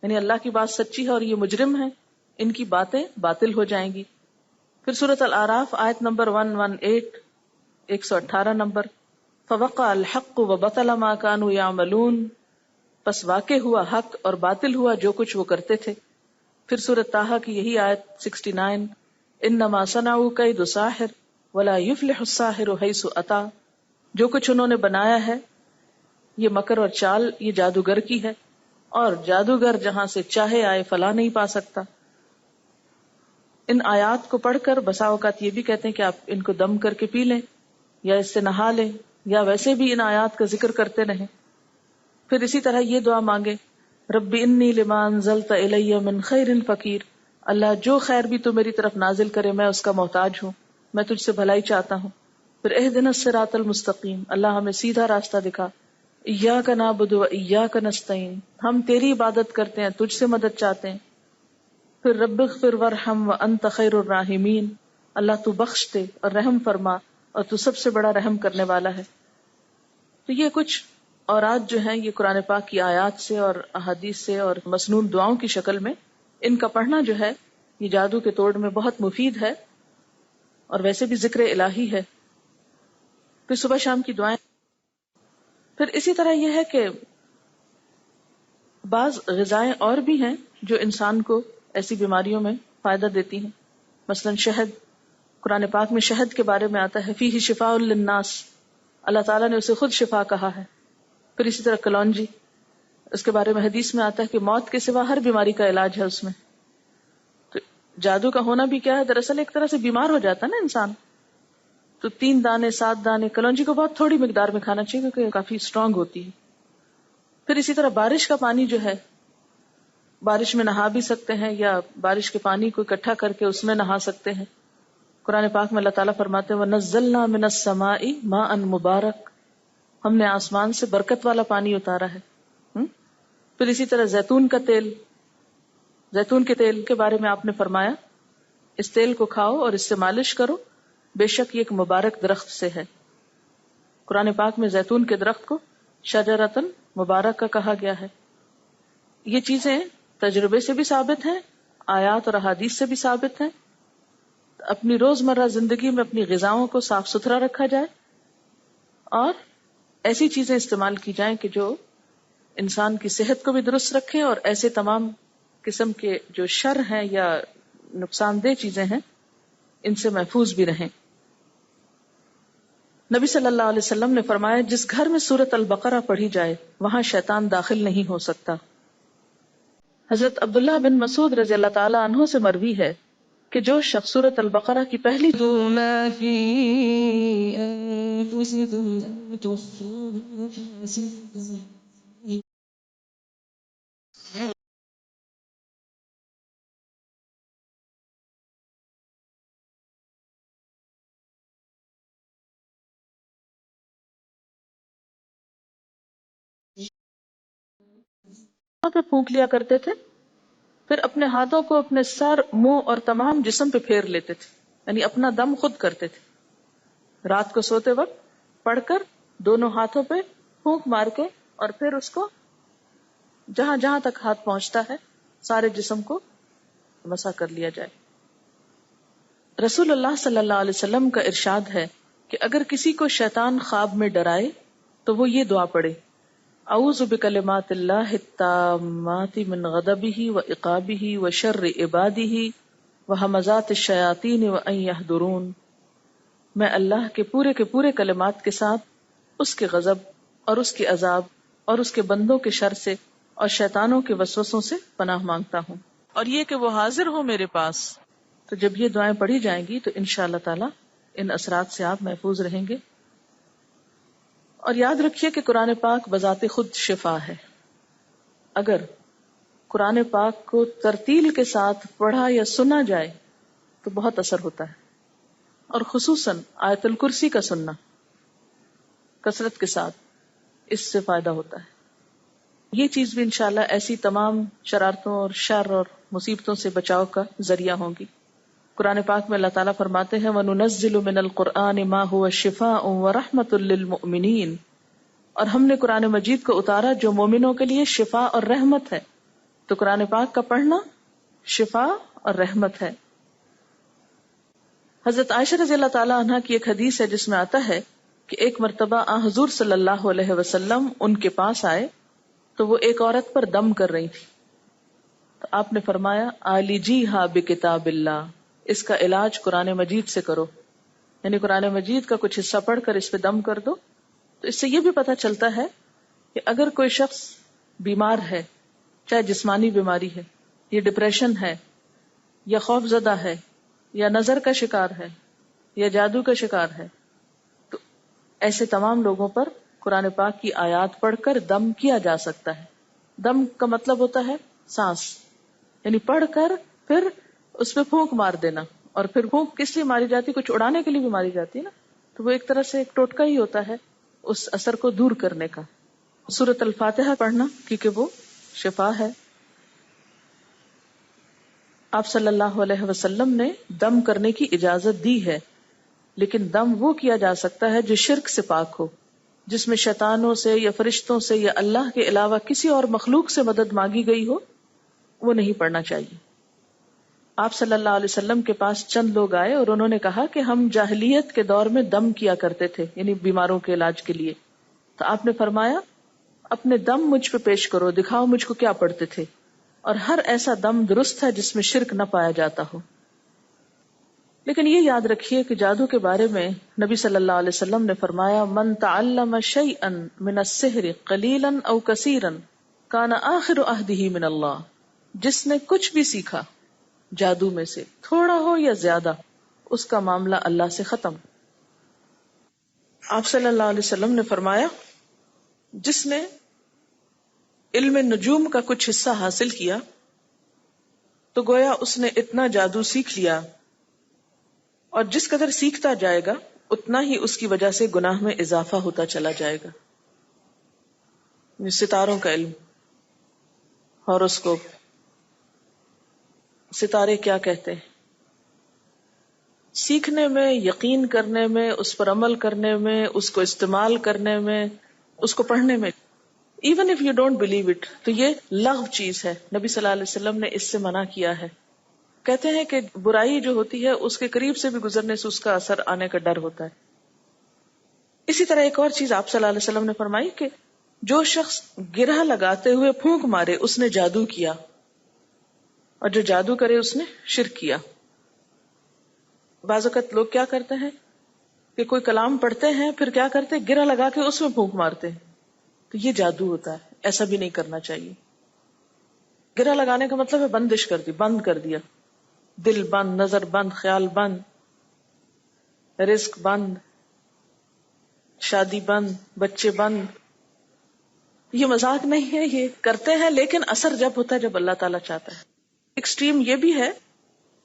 S1: یعنی اللہ کی بات سچی ہے اور یہ مجرم ہیں، ان کی باتیں باطل ہو جائیں گی. پھر سورۃ الاعراف آیت نمبر 118 118 نمبر فوقع الحق وبطل ما كانوا يعملون، پس واقع ہوا حق اور باطل ہوا جو کچھ وہ کرتے تھے. پھر سورۃ طٰہٰ کی یہی آیت 69 انما صنعوا کید ساحر ولا يفلح الساحر حيث اتى، جو کچھ انہوں نے بنایا ہے یہ مکر اور چال یہ جادوگر کی ہے، اور جادوگر جہاں سے چاہے آئے فلاح نہیں پا سکتا. ان آیات کو پڑھ کر بسا اوقات یہ بھی کہتے ہیں کہ آپ ان کو دم کر کے پی لیں یا اس سے نہا لیں، یا ویسے بھی ان آیات کا ذکر کرتے رہیں. پھر اسی طرح یہ دعا مانگے رب انی لما انزلت الی من خیر فقیر، اللہ جو خیر بھی تو میری طرف نازل کرے میں اس کا محتاج ہوں، میں تجھ سے بھلائی چاہتا ہوں. پھر اہدنا الصراط المستقیم، اللہ ہمیں سیدھا راستہ دکھا. ایاک نعبد و ایاک نستعین، ہم تیری عبادت کرتے ہیں تجھ سے مدد چاہتے ہیں. پھر رب اغفر وارحم وانت خیر الراحمین، اللہ تو بخش دے اور رحم فرما اور تو سب سے بڑا رحم کرنے والا ہے. تو یہ کچھ اورات جو ہیں یہ قرآن پاک کی آیات سے اور احادیث سے اور مسنون دعاؤں کی شکل میں، ان کا پڑھنا جو ہے یہ جادو کے توڑ میں بہت مفید ہے اور ویسے بھی ذکر الہی ہے. پھر صبح شام کی دعائیں. پھر اسی طرح یہ ہے کہ بعض غذائیں اور بھی ہیں جو انسان کو ایسی بیماریوں میں فائدہ دیتی ہیں. مثلا شہد، قرآن پاک میں شہد کے بارے میں آتا ہے فیہ شفاء للناس، اللہ تعالیٰ نے اسے خود شفا کہا ہے. پھر اسی طرح کلونجی، اس کے بارے میں حدیث میں آتا ہے کہ موت کے سوا ہر بیماری کا علاج ہے اس میں. تو جادو کا ہونا بھی کیا ہے، دراصل ایک طرح سے بیمار ہو جاتا ہے نا انسان. تو 3 دانے 7 دانے کلونجی کو بہت تھوڑی مقدار میں کھانا چاہیے کیونکہ کافی اسٹرانگ ہوتی ہے. پھر اسی طرح بارش کا پانی جو ہے، بارش میں نہا بھی سکتے ہیں یا بارش کے پانی کو اکٹھا کر کے اس میں نہا سکتے ہیں. قرآن پاک میں اللہ تعالیٰ فرماتے ہیں وَنَزَّلْنَا مِنَ السَّمَاءِ مَاءً مُبَارَكًا، ہم نے آسمان سے برکت والا پانی اتارا ہے. پھر اسی طرح زیتون کا تیل، زیتون کے تیل کے بارے میں آپ نے فرمایا اس تیل کو کھاؤ اور اس سے مالش کرو، بے شک یہ ایک مبارک درخت سے ہے. قرآن پاک میں زیتون کے درخت کو شجرۃ مبارک کا کہا گیا ہے. یہ چیزیں تجربے سے بھی ثابت ہیں، آیات اور احادیث سے بھی ثابت ہیں. اپنی روزمرہ زندگی میں اپنی غذاؤں کو صاف ستھرا رکھا جائے اور ایسی چیزیں استعمال کی جائیں کہ جو انسان کی صحت کو بھی درست رکھیں اور ایسے تمام قسم کے جو شر ہیں یا نقصان دہ چیزیں ہیں ان سے محفوظ بھی رہیں. نبی صلی اللہ علیہ وسلم نے فرمایا جس گھر میں سورۃ البقرہ پڑھی جائے وہاں شیطان داخل نہیں ہو سکتا. حضرت عبداللہ بن مسعود رضی اللہ تعالی عنہ سے مروی ہے کہ جو شخص سورۃ البقرہ کی پہلی
S2: ما في أنفسكم أن تخفوه
S1: وہاں پہ پھونک لیا کرتے تھے، پھر اپنے ہاتھوں کو اپنے سر، منہ اور تمام جسم پہ پھیر لیتے تھے، یعنی اپنا دم خود کرتے تھے۔ رات کو سوتے وقت پڑھ کر دونوں ہاتھوں پہ پھونک مار کے، اور پھر اس کو جہاں جہاں تک ہاتھ پہنچتا ہے سارے جسم کو مسح کر لیا جائے۔ رسول اللہ صلی اللہ علیہ وسلم کا ارشاد ہے کہ اگر کسی کو شیطان خواب میں ڈرائے تو وہ یہ دعا پڑھے: اعوذ بکلمات اللہ التامات من غضبہ وعقابہ وشر عبادہ وہمزات الشیاطین وان یحضرون۔ میں اللہ کے پورے کلمات کے ساتھ اس کے غضب اور اس کے عذاب اور اس کے بندوں کے شر سے اور شیطانوں کے وسوسوں سے پناہ مانگتا ہوں، اور یہ کہ وہ حاضر ہو میرے پاس۔ تو جب یہ دعائیں پڑھی جائیں گی تو انشاءاللہ تعالی ان اثرات سے آپ محفوظ رہیں گے۔ اور یاد رکھیے کہ قرآن پاک بذات خود شفا ہے۔ اگر قرآن پاک کو ترتیل کے ساتھ پڑھا یا سنا جائے تو بہت اثر ہوتا ہے، اور خصوصاً آیت الکرسی کا سننا کثرت کے ساتھ، اس سے فائدہ ہوتا ہے۔ یہ چیز بھی انشاءاللہ ایسی تمام شرارتوں اور شر اور مصیبتوں سے بچاؤ کا ذریعہ ہوں گی۔ قرآن پاک میں اللہ تعالیٰ فرماتے ہیں وَنُنَزِّلُ مِنَ الْقُرْآنِ مَا هُوَ شِفَاءٌ وَرَحْمَةٌ لِّلْمُؤْمِنِينَ، اور ہم نے قرآن مجید کو اتارا جو مومنوں کے لیے شفا اور رحمت ہے۔ تو قرآن پاک کا پڑھنا شفا اور رحمت ہے۔ حضرت عائشہ رضی اللہ تعالیٰ عنہ کی ایک حدیث ہے جس میں آتا ہے کہ ایک مرتبہ حضور صلی اللہ علیہ وسلم ان کے پاس آئے تو وہ ایک عورت پر دم کر رہی تھی، تو آپ نے فرمایا عالجیہا بکتاب اللہ، اس کا علاج قرآن مجید سے کرو، یعنی قرآن مجید کا کچھ حصہ پڑھ کر اس پہ دم کر دو۔ تو اس سے یہ بھی پتہ چلتا ہے کہ اگر کوئی شخص بیمار ہے، چاہے جسمانی بیماری ہے، یا ڈپریشن ہے، یا خوف زدہ ہے، یا نظر کا شکار ہے، یا جادو کا شکار ہے، تو ایسے تمام لوگوں پر قرآن پاک کی آیات پڑھ کر دم کیا جا سکتا ہے۔ دم کا مطلب ہوتا ہے سانس، یعنی پڑھ کر پھر اس پہ پھونک مار دینا۔ اور پھر پھونک کس لیے ماری جاتی؟ کچھ اڑانے کے لیے بھی ماری جاتی ہے نا، تو وہ ایک طرح سے ایک ٹوٹکا ہی ہوتا ہے اس اثر کو دور کرنے کا۔ سورۃ الفاتحہ پڑھنا کیونکہ وہ شفا ہے۔ آپ صلی اللہ علیہ وسلم نے دم کرنے کی اجازت دی ہے، لیکن دم وہ کیا جا سکتا ہے جو شرک سے پاک ہو، جس میں شیطانوں سے یا فرشتوں سے یا اللہ کے علاوہ کسی اور مخلوق سے مدد مانگی گئی ہو، وہ نہیں پڑھنا چاہیے۔ آپ صلی اللہ علیہ وسلم کے پاس چند لوگ آئے اور انہوں نے کہا کہ ہم جاہلیت کے دور میں دم کیا کرتے تھے، یعنی بیماروں کے علاج کے لیے۔ تو آپ نے فرمایا اپنے دم مجھ پہ پیش کرو، دکھاؤ مجھ کو کیا پڑھتے تھے، اور ہر ایسا دم درست ہے جس میں شرک نہ پایا جاتا ہو۔ لیکن یہ یاد رکھیے کہ جادو کے بارے میں نبی صلی اللہ علیہ وسلم نے فرمایا من تعلم شیئا من السحر قلیلا او کثیرا کان آخر عہدہ من اللہ، جس نے کچھ بھی سیکھا جادو میں سے، تھوڑا ہو یا زیادہ، اس کا معاملہ اللہ سے ختم۔ آپ صلی اللہ علیہ وسلم نے فرمایا جس نے علم نجوم کا کچھ حصہ حاصل کیا تو گویا اس نے اتنا جادو سیکھ لیا، اور جس قدر سیکھتا جائے گا اتنا ہی اس کی وجہ سے گناہ میں اضافہ ہوتا چلا جائے گا۔ ستاروں کا علم، ہاروسکوپ، ستارے کیا کہتے ہیں، سیکھنے میں، یقین کرنے میں، اس پر عمل کرنے میں، اس کو استعمال کرنے میں، اس کو پڑھنے میں، even if you don't believe it, تو یہ لغو چیز ہے۔ نبی صلی اللہ علیہ وسلم نے اس سے منع کیا ہے۔ کہتے ہیں کہ برائی جو ہوتی ہے اس کے قریب سے بھی گزرنے سے اس کا اثر آنے کا ڈر ہوتا ہے۔ اسی طرح ایک اور چیز آپ صلی اللہ علیہ وسلم نے فرمائی کہ جو شخص گرہ لگاتے ہوئے پھونک مارے اس نے جادو کیا، اور جو جادو کرے اس نے شرک کیا۔ بعض اوقات لوگ کیا کرتے ہیں کہ کوئی کلام پڑھتے ہیں پھر کیا کرتے ہیں گرہ لگا کے اس میں پھونک مارتے ہیں، تو یہ جادو ہوتا ہے، ایسا بھی نہیں کرنا چاہیے۔ گرہ لگانے کا مطلب ہے بندش کر دی، بند کر دیا، دل بند، نظر بند، خیال بند، رزق بند، شادی بند، بچے بند۔ یہ مذاق نہیں ہے، یہ کرتے ہیں، لیکن اثر جب ہوتا ہے جب اللہ تعالیٰ چاہتا ہے۔ ایکسٹریم یہ بھی ہے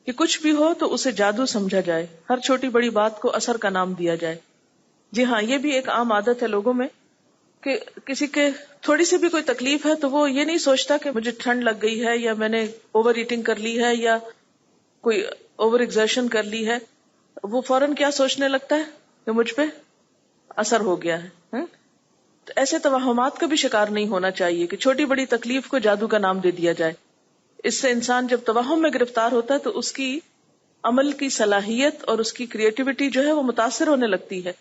S1: کہ کچھ بھی ہو تو اسے جادو سمجھا جائے، ہر چھوٹی بڑی بات کو اثر کا نام دیا جائے۔ جی ہاں، یہ بھی ایک عام عادت ہے لوگوں میں کہ کسی کے تھوڑی سی بھی کوئی تکلیف ہے تو وہ یہ نہیں سوچتا کہ مجھے ٹھنڈ لگ گئی ہے یا میں نے اوور ایٹنگ کر لی ہے یا کوئی اوور ایگزرشن کر لی ہے. وہ فوراً کیا سوچنے لگتا ہے کہ مجھ پہ اثر ہو گیا ہے. تو ایسے توہمات کا بھی شکار نہیں ہونا چاہیے کہ چھوٹی بڑی تکلیف کو جادو کا نام دے دیا جائے. اس سے انسان جب توہم میں گرفتار ہوتا ہے تو اس کی عمل کی صلاحیت اور اس کی کریٹیوٹی جو ہے وہ متاثر ہونے لگتی ہے.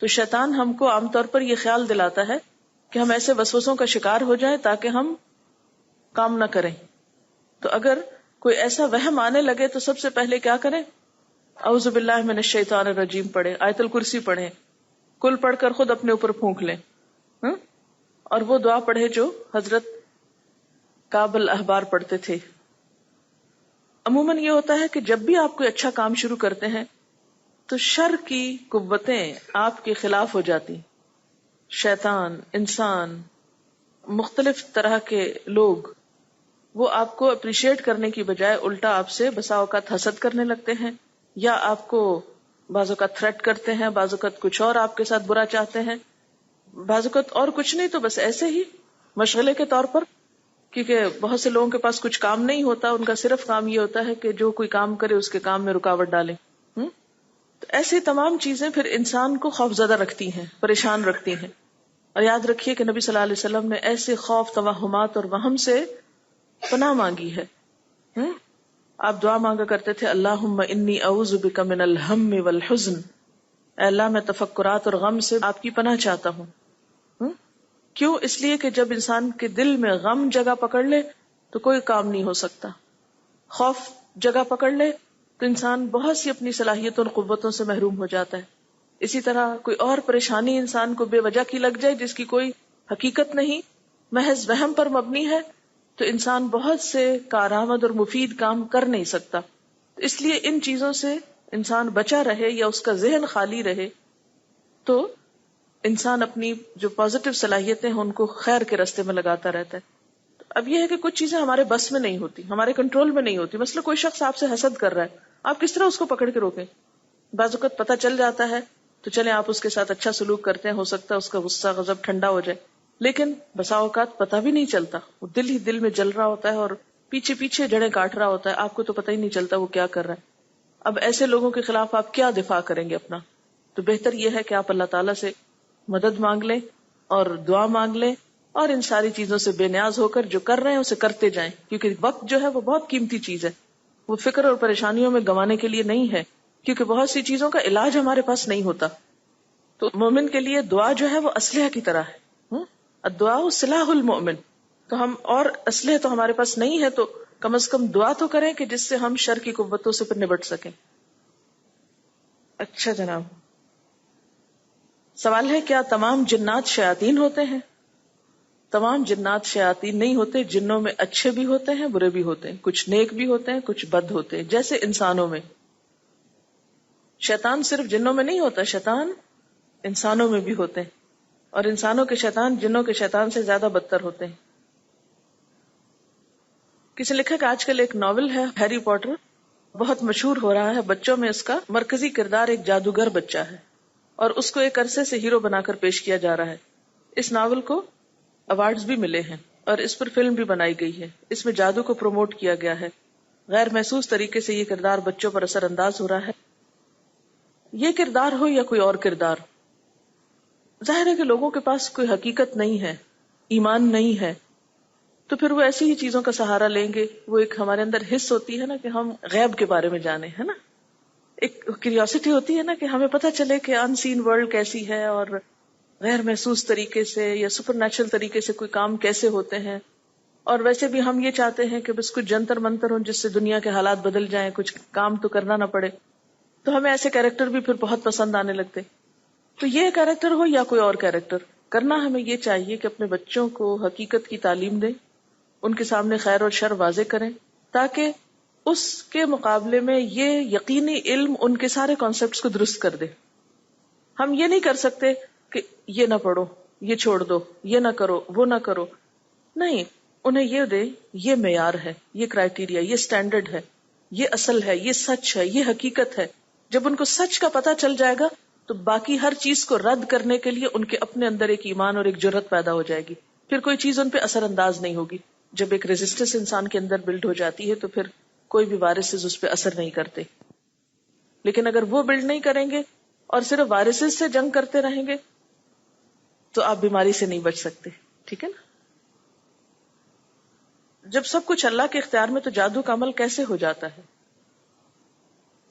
S1: تو شیطان ہم کو عام طور پر یہ خیال دلاتا ہے کہ ہم ایسے وسوسوں کا شکار ہو جائیں تاکہ ہم کام نہ کریں. تو اگر کوئی ایسا وہم آنے لگے تو سب سے پہلے کیا کریں؟ اعوذ باللہ من الشیطان الرجیم پڑھیں، آیت الکرسی پڑھیں، کل پڑھ کر خود اپنے اوپر پھونک لیں، اور وہ دعا پڑھے جو حضرت کعب الاحبار پڑھتے تھے. عموماً یہ ہوتا ہے کہ جب بھی آپ کوئی اچھا کام شروع کرتے ہیں تو شر کی قوتیں آپ کے خلاف ہو جاتی. شیطان، انسان، مختلف طرح کے لوگ وہ آپ کو اپریشیٹ کرنے کی بجائے الٹا آپ سے بسا اوقات حسد کرنے لگتے ہیں، یا آپ کو بعض اوقات تھریٹ کرتے ہیں، بعض اوقات کچھ اور آپ کے ساتھ برا چاہتے ہیں، بعض اوقات اور کچھ نہیں تو بس ایسے ہی مشغلے کے طور پر. کیونکہ بہت سے لوگوں کے پاس کچھ کام نہیں ہوتا، ان کا صرف کام یہ ہوتا ہے کہ جو کوئی کام کرے اس کے کام میں رکاوٹ ڈالیں. تو ایسی تمام چیزیں پھر انسان کو خوف زدہ رکھتی ہیں، پریشان رکھتی ہیں. اور یاد رکھیے کہ نبی صلی اللہ علیہ وسلم نے ایسے خوف، توہمات اور وہم سے پناہ مانگی ہے. آپ دعا مانگا کرتے تھے اللہم انی اعوذ بک من الہم والحزن، اے اللہ میں تفکرات اور غم سے آپ کی پناہ چاہتا ہوں. کیوں؟ اس لیے کہ جب انسان کے دل میں غم جگہ پکڑ لے تو کوئی کام نہیں ہو سکتا. خوف جگہ پکڑ لے تو انسان بہت سی اپنی صلاحیتوں اور قوتوں سے محروم ہو جاتا ہے. اسی طرح کوئی اور پریشانی انسان کو بے وجہ کی لگ جائے جس کی کوئی حقیقت نہیں، محض وہم پر مبنی ہے، تو انسان بہت سے کارآمد اور مفید کام کر نہیں سکتا. اس لیے ان چیزوں سے انسان بچا رہے یا اس کا ذہن خالی رہے تو انسان اپنی جو پازیٹیو صلاحیتیں ہیں ان کو خیر کے راستے میں لگاتا رہتا ہے. اب یہ ہے کہ کچھ چیزیں ہمارے بس میں نہیں ہوتی، ہمارے کنٹرول میں نہیں ہوتی. مثلا کوئی شخص آپ سے حسد کر رہا ہے، آپ کس طرح اس کو پکڑ کے روکیں؟ بعض اوقات پتہ چل جاتا ہے تو چلیں آپ اس کے ساتھ اچھا سلوک کرتے ہیں، ہو سکتا ہے اس کا غصہ غضب ٹھنڈا ہو جائے. لیکن بسا اوقات پتہ بھی نہیں چلتا، وہ دل ہی دل میں جل رہا ہوتا ہے اور پیچھے پیچھے جڑیں کاٹ رہا ہوتا ہے، آپ کو تو پتہ ہی نہیں چلتا وہ کیا کر رہا ہے. اب ایسے لوگوں کے خلاف آپ کیا دفاع کریں گے اپنا؟ تو بہتر یہ ہے کہ آپ اللہ تعالیٰ سے مدد مانگ لیں اور دعا مانگ لیں، اور ان ساری چیزوں سے بے نیاز ہو کر جو کر رہے ہیں اسے کرتے جائیں. کیونکہ وقت جو ہے وہ بہت قیمتی چیز ہے، وہ فکر اور پریشانیوں میں گنوانے کے لیے نہیں ہے، کیونکہ بہت سی چیزوں کا علاج ہمارے پاس نہیں ہوتا. تو مومن کے لیے دعا جو ہے وہ اسلحہ کی طرح ہے. الدعاء سلاح المؤمن. تو ہم اور اسلحہ تو ہمارے پاس نہیں ہے تو کم از کم دعا تو کریں کہ جس سے ہم شر کی قوتوں سے پھر نبٹ سکیں. اچھا جناب، سوال ہے کیا تمام جنات شیاطین ہوتے ہیں؟ تمام جنات شیاطین نہیں ہوتے. جنوں میں اچھے بھی ہوتے ہیں، برے بھی ہوتے ہیں، کچھ نیک بھی ہوتے ہیں، کچھ بد ہوتے ہیں. جیسے انسانوں میں شیطان صرف جنوں میں نہیں ہوتا، شیطان انسانوں میں بھی ہوتے ہیں، اور انسانوں کے شیطان جنوں کے شیطان سے زیادہ بدتر ہوتے ہیں. کسی نے لکھا کہ آج کل ایک ناول ہے ہیری پوٹر، بہت مشہور ہو رہا ہے. بچوں میں اس کا مرکزی کردار ایک جادوگر بچہ ہے اور اس کو ایک عرصے سے ہیرو بنا کر پیش کیا جا رہا ہے. اس ناول کو ایوارڈز بھی ملے ہیں اور اس پر فلم بھی بنائی گئی ہے. اس میں جادو کو پروموٹ کیا گیا ہے. غیر محسوس طریقے سے یہ کردار بچوں پر اثر انداز ہو رہا ہے. یہ کردار ہو یا کوئی اور کردار، ظاہر ہے کہ لوگوں کے پاس کوئی حقیقت نہیں ہے، ایمان نہیں ہے، تو پھر وہ ایسی ہی چیزوں کا سہارا لیں گے. وہ ایک ہمارے اندر حص ہوتی ہے نا کہ ہم غیب کے بارے میں جانیں، ہے نا، ایک کیوریوسٹی ہوتی ہے نا کہ ہمیں پتہ چلے کہ ان سین ورلڈ کیسی ہے اور غیر محسوس طریقے سے یا سپر نیچرل طریقے سے کوئی کام کیسے ہوتے ہیں. اور ویسے بھی ہم یہ چاہتے ہیں کہ بس کچھ جنتر منتر ہوں جس سے دنیا کے حالات بدل جائیں، کچھ کام تو کرنا نہ پڑے. تو ہمیں ایسے کیریکٹر بھی پھر بہت پسند آنے لگتے. تو یہ کیریکٹر ہو یا کوئی اور کیریکٹر، کرنا ہمیں یہ چاہیے کہ اپنے بچوں کو حقیقت کی تعلیم دیں، ان کے سامنے خیر اور شر واضح کریں، تاکہ اس کے مقابلے میں یہ یقینی علم ان کے سارے کانسیپٹس کو درست کر دے. ہم یہ نہیں کر سکتے کہ یہ نہ پڑھو، یہ چھوڑ دو، یہ نہ کرو، وہ نہ کرو. نہیں، انہیں یہ دے یہ معیار ہے، یہ کرائیٹیریا، یہ سٹینڈرڈ ہے، یہ اصل ہے، یہ سچ ہے، یہ حقیقت ہے. جب ان کو سچ کا پتہ چل جائے گا تو باقی ہر چیز کو رد کرنے کے لیے ان کے اپنے اندر ایک ایمان اور ایک جرت پیدا ہو جائے گی. پھر کوئی چیز ان پہ اثر انداز نہیں ہوگی. جب ایک ریزسٹنس انسان کے اندر بلڈ ہو جاتی ہے تو پھر کوئی بھی وائرسز اس پہ اثر نہیں کرتے. لیکن اگر وہ بلڈ نہیں کریں گے اور صرف وائرسز سے جنگ کرتے رہیں گے تو آپ بیماری سے نہیں بچ سکتے. ٹھیک ہے نا؟ جب سب کچھ اللہ کے اختیار میں تو جادو کا عمل کیسے ہو جاتا ہے؟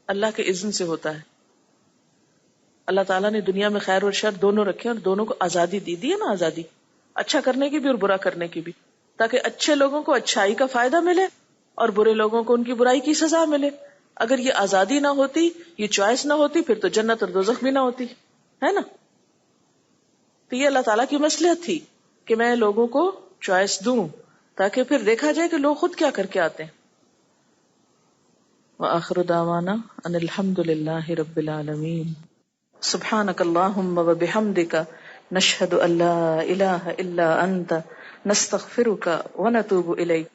S1: اللہ کے اذن سے ہوتا ہے. اللہ تعالیٰ نے دنیا میں خیر اور شر دونوں رکھے اور دونوں کو آزادی دی ہے نا، آزادی اچھا کرنے کی بھی اور برا کرنے کی بھی، تاکہ اچھے لوگوں کو اچھائی کا فائدہ ملے اور برے لوگوں کو ان کی برائی کی سزا ملے. اگر یہ آزادی نہ ہوتی، یہ چوائس نہ ہوتی، پھر تو جنت اور دوزخ بھی نہ ہوتی، ہے نا؟ تو یہ اللہ تعالیٰ کی مصلحت تھی کہ میں لوگوں کو چوائس دوں تاکہ پھر دیکھا جائے کہ لوگ خود کیا کر کے آتے ہیں. وآخر دعوانا ان الحمد للہ رب العالمین. سبحانک اللہم وبحمدک نشہد ان لا الہ الا انت نستغفرک ونتوب الیک.